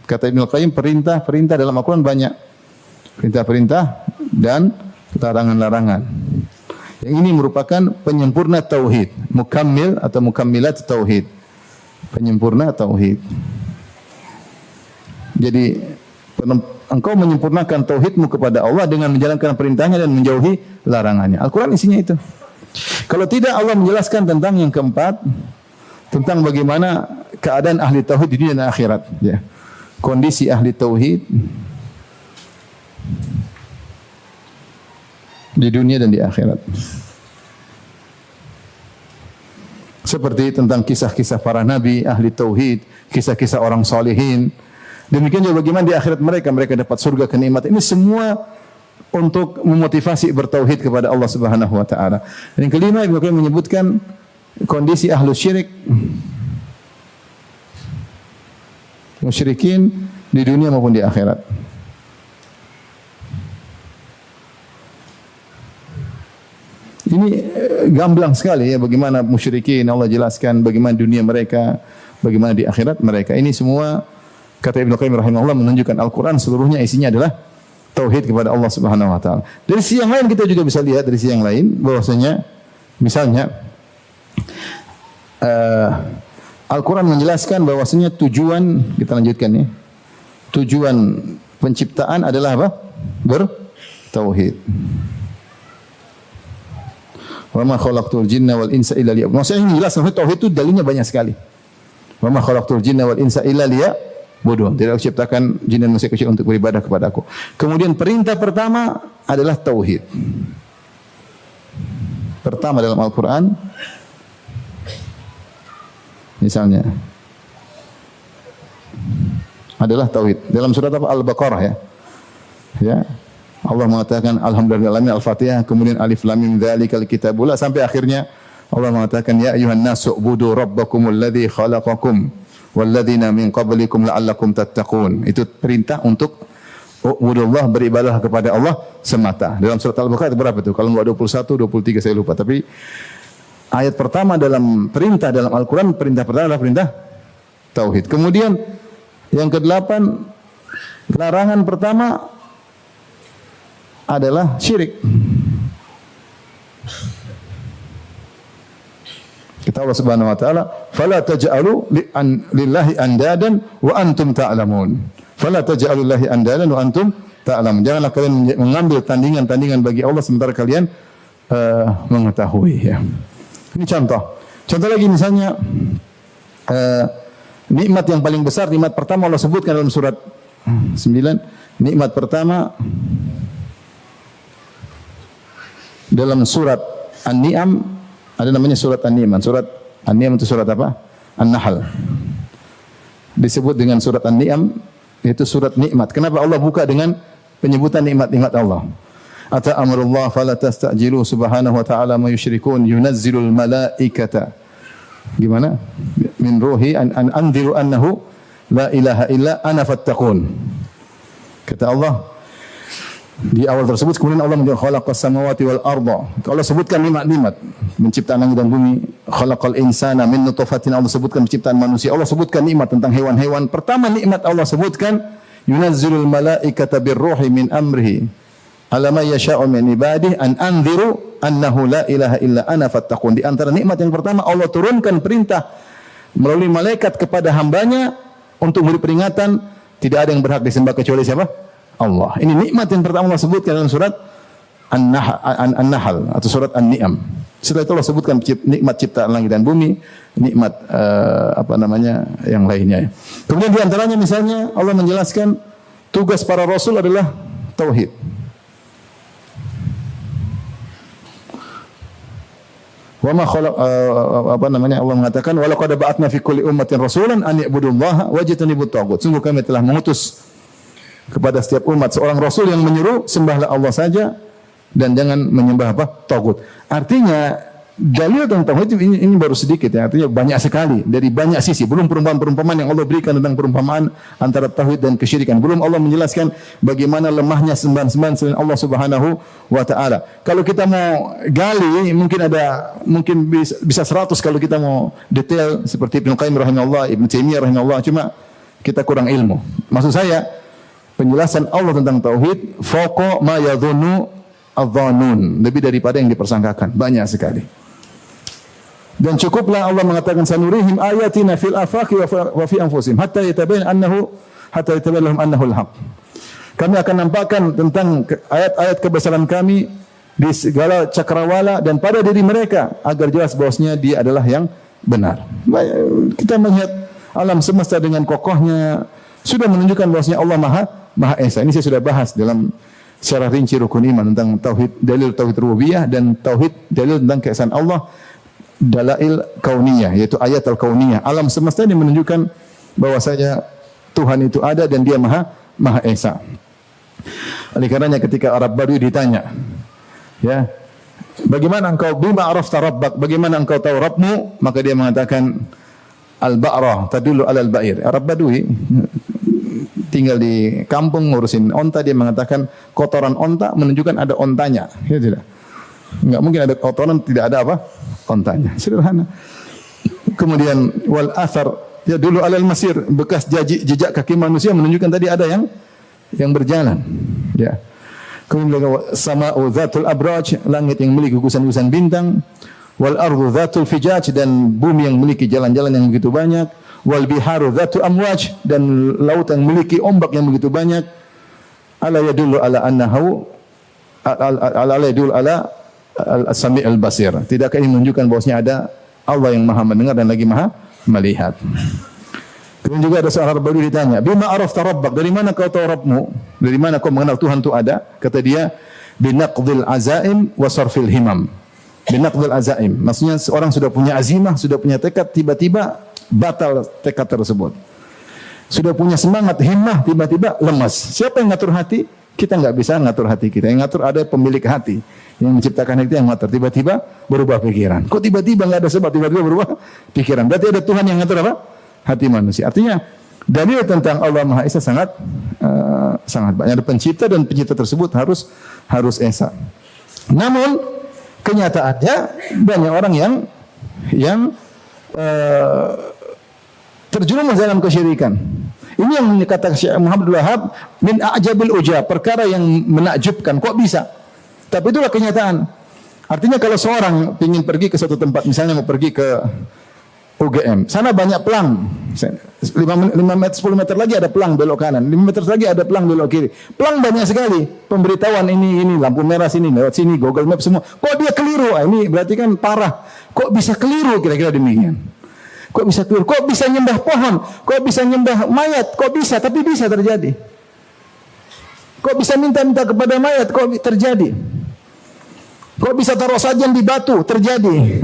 Kata Ibnu Qayyim, perintah dalam Al-Quran banyak. Perintah-perintah dan larangan-larangan. Yang ini merupakan penyempurna tauhid, mukammil atau mukammilat tauhid. Penyempurna tauhid. Jadi engkau menyempurnakan tauhidmu kepada Allah dengan menjalankan perintahnya dan menjauhi larangannya. Al-Quran isinya itu. Kalau tidak, Allah menjelaskan tentang yang keempat, tentang bagaimana keadaan ahli tauhid di dunia dan akhirat. Ya. Kondisi ahli tauhid di dunia dan di akhirat. Seperti tentang kisah-kisah para nabi, ahli tauhid, kisah-kisah orang salihin. Demikian juga bagaimana di akhirat mereka dapat surga kenikmatan. Ini semua untuk memotivasi bertauhid kepada Allah Subhanahu wa taala. Dan yang kelima, Ibnu Qayyim menyebutkan kondisi ahlu syirik, musyrikin di dunia maupun di akhirat. Ini gamblang sekali ya, bagaimana musyrikin Allah jelaskan, bagaimana dunia mereka, bagaimana di akhirat mereka. Ini semua kata Ibnu Qayyim rahimahullah menunjukkan Al-Quran seluruhnya isinya adalah tauhid kepada Allah Subhanahu wa taala. Dari sisi yang lain kita juga bisa lihat dari sisi yang lain bahwasanya misalnya Al-Quran menjelaskan bahwasanya tujuan, kita lanjutkan ya. Tujuan penciptaan adalah apa? Bertauhid. Wa ma khalaqtul jinna wal insa illa liya'budun. Maksudnya ini jelas tauhid itu dalilnya banyak sekali. Wa ma khalaqtul jinna wal insa illa liya'budun. Tidak aku ciptakan jin dan manusia kecil untuk beribadah kepada aku. Kemudian perintah pertama adalah tauhid. Pertama dalam Al-Quran misalnya adalah tauhid. Dalam surat apa? Al-Baqarah ya. Ya. Allah mengatakan alhamdulillahirabbil al-Fatihah, kemudian alif lam mim dzalikal kitabul sampai akhirnya Allah mengatakan ya ayuhan nasu ubudu rabbakumul ladzi khalaqakum walladzina min qablikum la'allakum tattaqun. Itu perintah untuk ubudullah, beribadah kepada Allah semata. Dalam surat Al-Baqarah berapa itu? Kalau enggak 21, 23 saya lupa. Tapi ayat pertama dalam perintah dalam Al-Quran, perintah pertama adalah perintah tauhid. Kemudian yang ke-8, larangan pertama adalah syirik. Kata Allah Subhanahu wa taala, "Fala taj'alu lillahi andadan wa antum ta'lamun." Fala taj'alu lillahi andadan wa antum ta'lamun. Janganlah kalian mengambil tandingan-tandingan bagi Allah sementara kalian mengetahui ya. Ini contoh. Contoh lagi misalnya nikmat yang paling besar, nikmat pertama Allah sebutkan dalam surat 9. Nikmat pertama dalam surat An-Ni'am ada namanya surat An-Ni'am. Surat An-Ni'am itu surat apa? An-Nahl. Disebut dengan surat An-Ni'am, itu surat nikmat. Kenapa Allah buka dengan penyebutan nikmat-nikmat Allah? Ata amrullah fala tastajilu subhanahu wa ta'ala ma yusyrikun yunazzilul malaikata. Gimana? Min ruhi an anziru annahu la ilaha illa ana fattaqun. Kata Allah di awal tersebut, kemudian Allah menjadi khalaqas samawati wal arda. Allah sebutkan nikmat-nikmat menciptakan langit dan bumi, khalaqal insana min nutfatin. Allah sebutkan penciptaan manusia. Allah sebutkan nikmat tentang hewan-hewan. Pertama nikmat Allah sebutkan yunazzilul malaikata birruhi min amrihi ala ma yasha'u min ibadihi an anziru annahu la ilaha illa ana fattaqun. Di antara nikmat yang pertama Allah turunkan perintah melalui malaikat kepada hambanya untuk memberi peringatan tidak ada yang berhak disembah kecuali siapa? Allah. Ini nikmat yang pertama Allah sebutkan dalam surat An-Nahl atau surat An-Ni'am. Setelah itu Allah sebutkan nikmat ciptaan langit dan bumi, nikmat yang lainnya. Kemudian di antaranya misalnya Allah menjelaskan tugas para rasul adalah tauhid. Wa ma khalaq Allah mengatakan wa laqad ba'atna fi kulli ummatin rasulan an i'budullaha wajtanibut taghut. Sungguh kami telah mengutus kepada setiap umat seorang rasul yang menyuruh sembahlah Allah saja dan jangan menyembah taghut. Artinya dalil tentang tauhid ini baru sedikit ya, artinya banyak sekali dari banyak sisi. Belum perumpamaan-perumpamaan yang Allah berikan tentang perumpamaan antara tauhid dan kesyirikan. Belum Allah menjelaskan bagaimana lemahnya sembahan-sembahan selain Allah Subhanahu wa taala. Kalau kita mau gali mungkin bisa 100 kalau kita mau detail seperti Ibnu Qayyim rahimahullah, Ibnu Taimiyah rahimahullah, cuma kita kurang ilmu. Maksud saya penjelasan Allah tentang tauhid faqa ma yadhunnu adh-dhannun, lebih daripada yang dipersangkakan, banyak sekali. Dan cukuplah Allah mengatakan sanurihim ayatina fil afaqi wa fi anfusihim hatta yatabayyana lahum annahu al-haq. Kami akan nampakkan tentang ayat-ayat kebesaran kami di segala cakrawala dan pada diri mereka agar jelas bahwasanya dia adalah yang benar. Kita melihat alam semesta dengan kokohnya sudah menunjukkan bahwasanya Allah Maha Esa. Ini saya sudah bahas dalam secara rinci rukun iman tentang tauhid, dalil tauhid rububiyah dan tauhid dalil tentang keesaan Allah. Dalail kauniyah, yaitu ayat al-kauniyah. Alam semesta ini menunjukkan bahwasanya Tuhan itu ada dan dia Maha Esa. Oleh karenanya ketika Arab Badui ditanya, ya, bagaimana engkau bima arafta rabbak? Bagaimana engkau tahu Rabbmu? Maka dia mengatakan al-ba'rah tadullu alal ba'ir. Arab Badui tinggal di kampung ngurusin onta, dia mengatakan kotoran onta menunjukkan ada ontanya. Ya tidak. Enggak mungkin ada kotoran tidak ada apa? Ontanya. Sederhana. Kemudian wal athar ya dulu alal masir, bekas jejak kaki manusia menunjukkan tadi ada yang berjalan. Ya. Kemudian sama'u dzatul abraj, langit yang memiliki gugusan-gugusan bintang, wal ardu dzatul fijaj, dan bumi yang memiliki jalan-jalan yang begitu banyak, wal biharu dzatul amwaj, dan laut yang memiliki ombak yang begitu banyak. Ala yadullu ala annahu ala yadullu ala As-Sami' al-Basir. Tidakkah ini menunjukkan bahwasanya ada Allah yang Maha mendengar dan lagi Maha melihat. Kemudian juga ada seorang Badui ditanya, "Bima arafta rabbak?" Dari mana kau tahu Rabbmu? Dari mana kau mengenal Tuhan itu ada? Kata dia, "Binaqdil azaim wa sarfil himam." Binaqdil azaim, maksudnya seorang sudah punya azimah, sudah punya tekad, tiba-tiba batal tekad tersebut. Sudah punya semangat, himmah, tiba-tiba lemas. Siapa yang ngatur hati? Kita enggak bisa ngatur hati kita. Yang ngatur ada pemilik hati. Yang menciptakan hati yang ngatur. Tiba-tiba berubah pikiran. Kok tiba-tiba enggak ada sebab, tiba-tiba berubah pikiran. Berarti ada Tuhan yang ngatur apa? Hati manusia. Artinya dalil tentang Allah Maha Esa sangat banyak. Ada pencipta dan pencipta tersebut harus esa. Namun kenyataannya banyak orang yang terjerumus dalam kesyirikan. Ini yang dikatakan Syekh Muhammad Abdul Wahab min a'jabil ujab, perkara yang menakjubkan. Kok bisa? Tapi itulah kenyataan. Artinya kalau seorang ingin pergi ke suatu tempat, misalnya mau pergi ke UGM, sana banyak pelang. 5 meter, 10 meter lagi ada pelang belok kanan, 5 meter lagi ada pelang belok kiri. Pelang banyak sekali. Pemberitahuan ini, lampu merah sini, lewat sini, Google Maps semua. Kok dia keliru? Ini berarti kan parah. Kok bisa keliru? Kira-kira demikian. Kok bisa keliru? Kok bisa nyembah pohon? Kok bisa nyembah mayat? Kok bisa? Tapi bisa terjadi. Kok bisa minta-minta kepada mayat? Kok terjadi? Kok bisa taruh sajian di batu? Terjadi.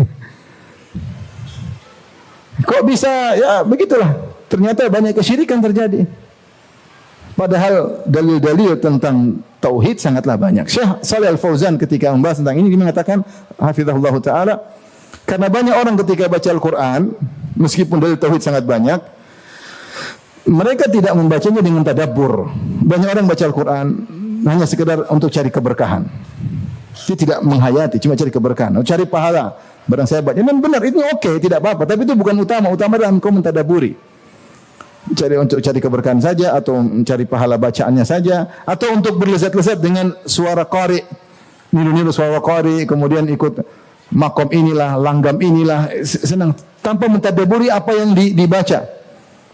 Kok bisa? Ya begitulah. Ternyata banyak kesyirikan terjadi. Padahal dalil-dalil tentang tauhid sangatlah banyak. Syekh Shalih Al-Fauzan ketika membahas tentang ini, dia mengatakan, hafizahullah ta'ala, karena banyak orang ketika baca Al-Quran, meskipun dalil tauhid sangat banyak, mereka tidak membacanya dengan tadabbur. Banyak orang baca Al-Quran hanya sekedar untuk cari keberkahan. Dia tidak menghayati, cuma cari keberkahan, cari pahala. Barang saya baca, memang benar, itu oke, tidak apa-apa. Tapi itu bukan utama. Utama adalah engkau mentadaburi. Untuk cari keberkahan saja, atau mencari pahala bacaannya saja, atau untuk berlezat-lezat dengan suara qari, niru-niru suara qari, kemudian ikut makom inilah, langgam inilah, senang tanpa mentadaburi apa yang dibaca.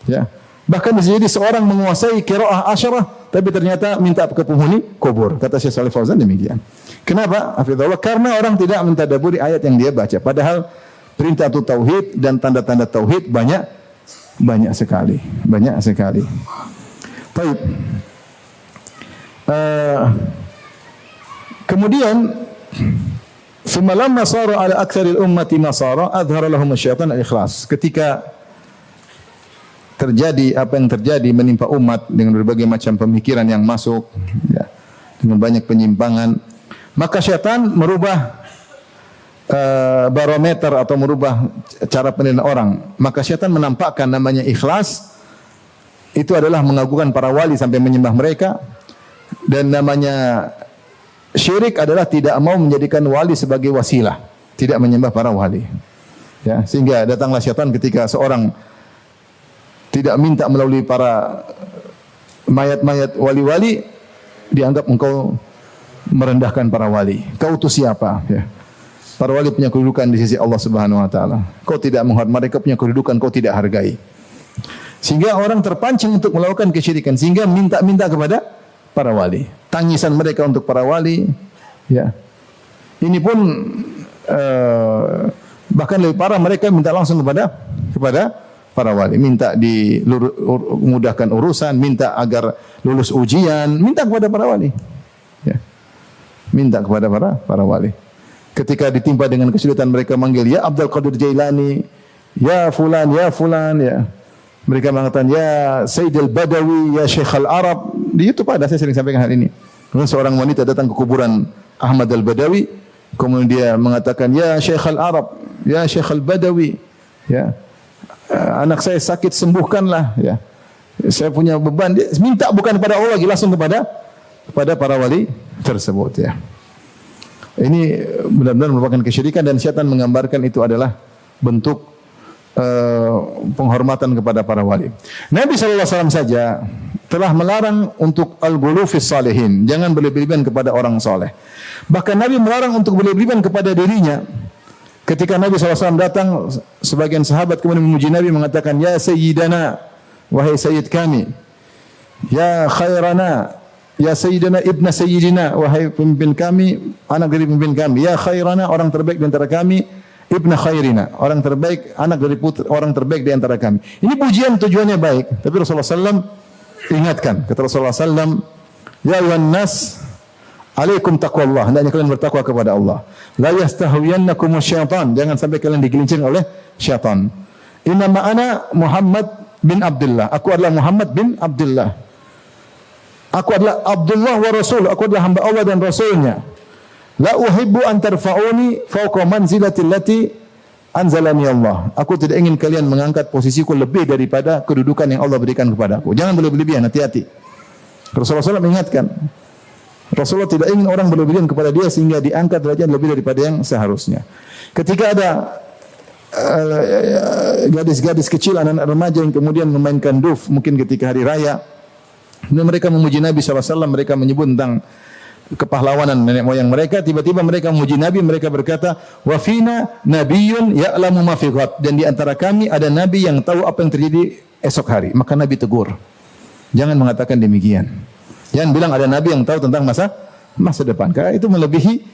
Ya. Bahkan bisa jadi seorang menguasai qiraah asyarah tapi ternyata minta ke penghuni kubur. Kata Syekh Shalih Fauzan demikian. Kenapa? Hafizahullah, karena orang tidak mentadabburi ayat yang dia baca. Padahal perintah untuk tauhid dan tanda-tanda tauhid banyak sekali. Baik. Kemudian Semalamma sara ala aktsaril ummati ma sara adhara lahum asyaitan al-ikhlas. Ketika terjadi apa yang terjadi menimpa umat dengan berbagai macam pemikiran yang masuk ya, dengan banyak penyimpangan, maka syaitan merubah barometer atau merubah cara penilaian orang. Maka syaitan menampakkan namanya ikhlas itu adalah mengagungkan para wali sampai menyembah mereka, dan namanya syirik adalah tidak mau menjadikan wali sebagai wasilah, tidak menyembah para wali. Ya, sehingga datanglah syaitan ketika seorang tidak minta melalui para mayat-mayat wali-wali, dianggap engkau merendahkan para wali. Kau itu siapa? Ya. Para wali punya kedudukan di sisi Allah Subhanahu wa taala. Kau tidak menghormati, mereka punya kedudukan, kau tidak hargai. Sehingga orang terpancing untuk melakukan kesyirikan, sehingga minta-minta kepada para wali. Tangisan mereka untuk para wali, ya. Ini pun bahkan lebih parah, mereka minta langsung kepada para wali, minta dimudahkan urusan, minta agar lulus ujian, minta kepada para wali. Ya. Minta kepada para wali. Ketika ditimpa dengan kesulitan, mereka manggil ya Abdul Qadir Jailani, ya fulan, ya. Mereka mengatakan ya Sayyid al-Badawi, ya Syekh al-Arab. Di YouTube ada, saya sering sampaikan hal ini. Kemudian seorang wanita datang ke kuburan Ahmad al-Badawi, kemudian dia mengatakan ya Syekh al-Arab, ya Syekh al-Badawi, ya anak saya sakit, sembuhkanlah, ya. Saya punya beban. Dia minta bukan kepada Allah lagi, langsung kepada para wali tersebut, ya. Ini benar-benar merupakan kesyirikan, dan syaitan menggambarkan itu adalah bentuk penghormatan kepada para wali. Nabi SAW saja telah melarang untuk al-ghulu fis salihin, jangan berlebihan kepada orang soleh. Bahkan Nabi melarang untuk berlebihan kepada dirinya. Ketika Nabi SAW datang, sebagian sahabat kemudian memuji Nabi, mengatakan ya sayyidana, wahai sayyid kami, ya khairana, ya sayyidana ibna sayyidina, wahai pemimpin kami, anak dari pemimpin kami, ya khairana, orang terbaik di antara kami, ibna khairina, orang terbaik, anak dari putra, orang terbaik di antara kami. Ini pujian tujuannya baik, tapi Rasulullah SAW ingatkan, kata Rasulullah SAW, ya ayuhan nas, alaikum taqwallah, hendaknya kalian bertakwa kepada Allah. La yastahwiyannakum syaitan, jangan sampai kalian digelincir oleh syaitan. Innama ana Muhammad bin Abdullah, aku adalah Muhammad bin Abdullah. Aku adalah Abdullah wa Rasul, aku adalah hamba Allah dan Rasulnya. La uhibbu an tarfa'uni fawqa manzilati allati anzalani Allah. Aku tidak ingin kalian mengangkat posisiku lebih daripada kedudukan yang Allah berikan kepadaku. Jangan berlebihan, hati-hati. Rasulullah SAW ingatkan. Rasulullah tidak ingin orang berlebihan kepada dia sehingga diangkat derajat lebih daripada yang seharusnya. Ketika ada gadis-gadis kecil, anak-anak remaja yang kemudian memainkan duf, mungkin ketika hari raya, dan mereka memuji Nabi SAW, mereka menyebut tentang kepahlawanan nenek moyang mereka. Tiba-tiba mereka memuji Nabi, mereka berkata, wa fina nabiyyun ya'lamu ma fi ghad, dan di antara kami ada nabi yang tahu apa yang terjadi esok hari. Maka Nabi tegur, jangan mengatakan demikian. Jangan bilang ada nabi yang tahu tentang masa depan, karena itu melebihi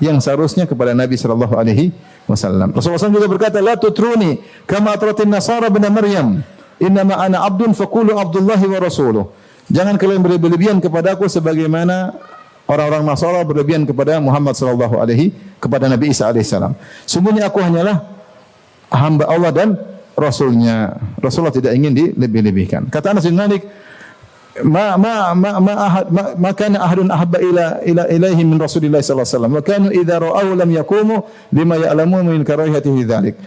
yang seharusnya kepada Nabi sallallahu alaihi wasallam. Rasulullah SAW juga berkata, la tutruni kama atratin nasara bin Maryam, innama ana abdun faqulu abdullahi wa rasuluh. Jangan kalian berlebihan kepadaku sebagaimana orang-orang Nasara berlebihan kepada Muhammad sallallahu alaihi, kepada Nabi Isa alaihissalam. Sungguhnya aku hanyalah hamba Allah dan Rasulnya. Rasulullah tidak ingin dilebih-lebihkan. Kata Anas bin Malik, ma kana ahadun ahabba ilaihi min Rasulillah sallallahu alaihi wasallam wa kanu idza ra'aw lam yaqumu lima ya'lamu min karahiyatihi dzalik.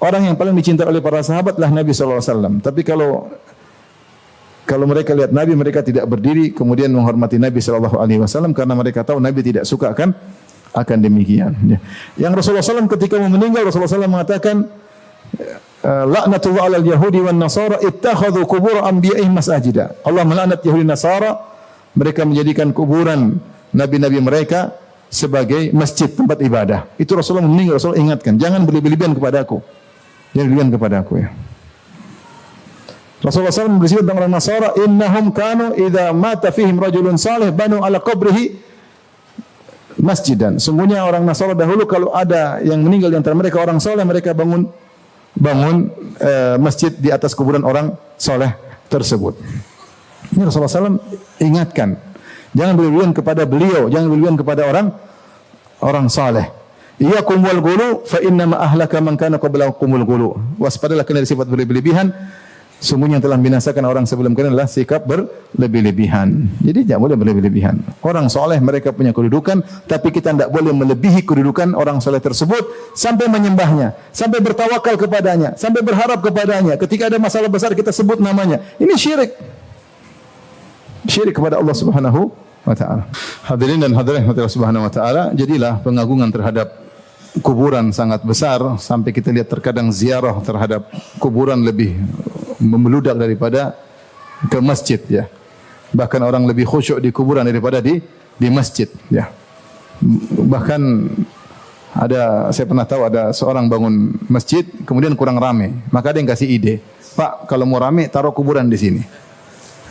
Orang yang paling dicintai oleh para sahabatlah Nabi sallallahu alaihi wasallam. Tapi kalau mereka lihat Nabi, mereka tidak berdiri kemudian menghormati Nabi sallallahu alaihi wasallam karena mereka tahu Nabi tidak suka akan demikian. Yang Rasulullah SAW ketika mau meninggal, Rasulullah SAW mengatakan, laknatullah alal yahudi wan nasara ittakhadhu qubur anbiya'ihim masajida. Allah melaknat Yahudi Nasara, mereka menjadikan kuburan nabi-nabi mereka sebagai masjid, tempat ibadah. Itu Rasulullah meninggal, Rasulullah ingatkan, jangan berlebihan kepadaku. Jangan berlebihan kepadaku, ya. Rasulullah SAW bercerita tentang orang Nasara, innahum kanu idza mata fihim rajulun salih banu ala qabrihi masjidan. Sungguhnya orang Nasara dahulu kalau ada yang meninggal di antara mereka orang soleh, mereka bangun masjid di atas kuburan orang soleh tersebut. Ini Rasulullah SAW ingatkan, jangan berlebihan kepada beliau, jangan berlebihan kepada orang soleh. Iyyakum wal ghulu fa inna ma ahlaka man kana qablakumul ghulu. Waspadalah kalian dari sifat berlebihan. Sungguhnya yang telah membinasakan orang sebelum kalian adalah sikap berlebihan. Jadi tidak boleh berlebihan. Orang soleh mereka punya kedudukan, tapi kita tidak boleh melebihi kedudukan orang soleh tersebut sampai menyembahnya, sampai bertawakal kepadanya, sampai berharap kepadanya. Ketika ada masalah besar kita sebut namanya. Ini syirik. Syirik kepada Allah Subhanahu wa taala. Hadirin dan hadirat Allah Subhanahu wa taala, jadilah pengagungan terhadap kuburan sangat besar sampai kita lihat terkadang ziarah terhadap kuburan lebih memeludak daripada ke masjid ya. Bahkan orang lebih khusyuk di kuburan daripada di masjid ya. Bahkan saya pernah tahu ada seorang bangun masjid kemudian kurang ramai, maka ada yang kasih ide, "Pak, kalau mau ramai taruh kuburan di sini."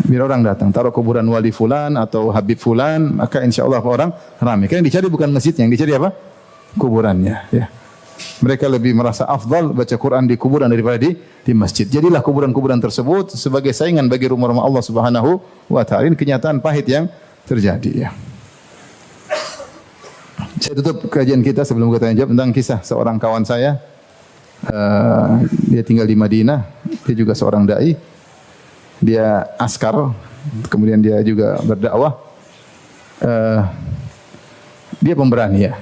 Biar orang datang, taruh kuburan wali fulan atau habib fulan, maka insyaallah orang ramai. Karena yang dicari bukan masjidnya, yang dicari apa? Kuburannya ya. Mereka lebih merasa afdal baca Quran di kuburan daripada di masjid. Jadilah kuburan-kuburan tersebut sebagai saingan bagi rumah-rumah Allah Subhanahu wa taala. Ini kenyataan pahit yang terjadi ya. Saya tutup kajian kita sebelum kita tanya jawab tentang kisah seorang kawan saya. Dia tinggal di Madinah, dia juga seorang dai. Dia askar, kemudian dia juga berdakwah. Dia pemberani ya.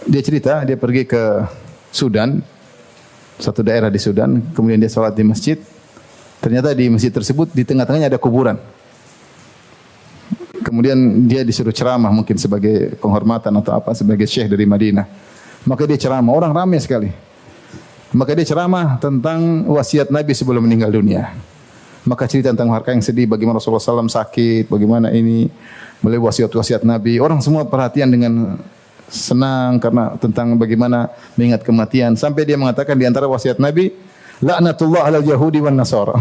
Dia cerita, dia pergi ke Sudan, satu daerah di Sudan, kemudian dia salat di masjid. Ternyata di masjid tersebut di tengah-tengahnya ada kuburan. Kemudian dia disuruh ceramah mungkin sebagai penghormatan atau apa, sebagai syekh dari Madinah. Maka dia ceramah, orang ramai sekali. Maka dia ceramah tentang wasiat Nabi sebelum meninggal dunia. Maka cerita tentang harka yang sedih, bagaimana Rasulullah SAW sakit, bagaimana ini, mulai wasiat-wasiat Nabi. Orang semua perhatian dengan senang karena tentang bagaimana mengingat kematian. Sampai dia mengatakan di antara wasiat Nabi, laknatullah alal yahudi wan nasara.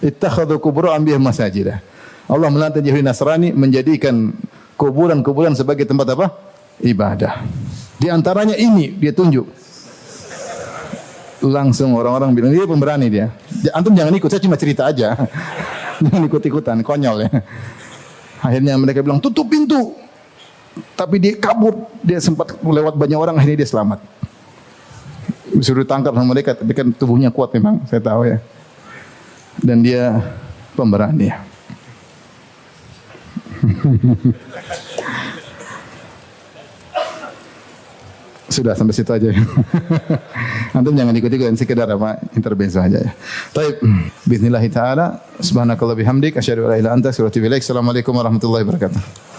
Ittakhadhu qubur anbiya masajidah. Allah melaknat Yahudi Nasrani menjadikan kuburan-kuburan sebagai tempat apa? Ibadah. Di antaranya ini dia tunjuk. Langsung orang-orang bilang dia pemberani dia. Antum jangan ikut, saya cuma cerita aja. Jangan ikut-ikutan, konyol ya. Akhirnya mereka bilang tutup pintu. Tapi dia kabur, dia sempat melewat banyak orang, akhirnya dia selamat. Disuruh tangkap sama mereka, tapi kan tubuhnya kuat memang, saya tahu ya. Dan dia pemberani. Sudah sampai situ aja. Antum jangan ikut-ikutan, sekedar apa intervensi aja ya. Baik, bismillah taala, subhanakallah bihamdik, asyhadu an la ilaha illa anta, astaghfiruka wa atubu ilaik. Assalamualaikum warahmatullahi wabarakatuh.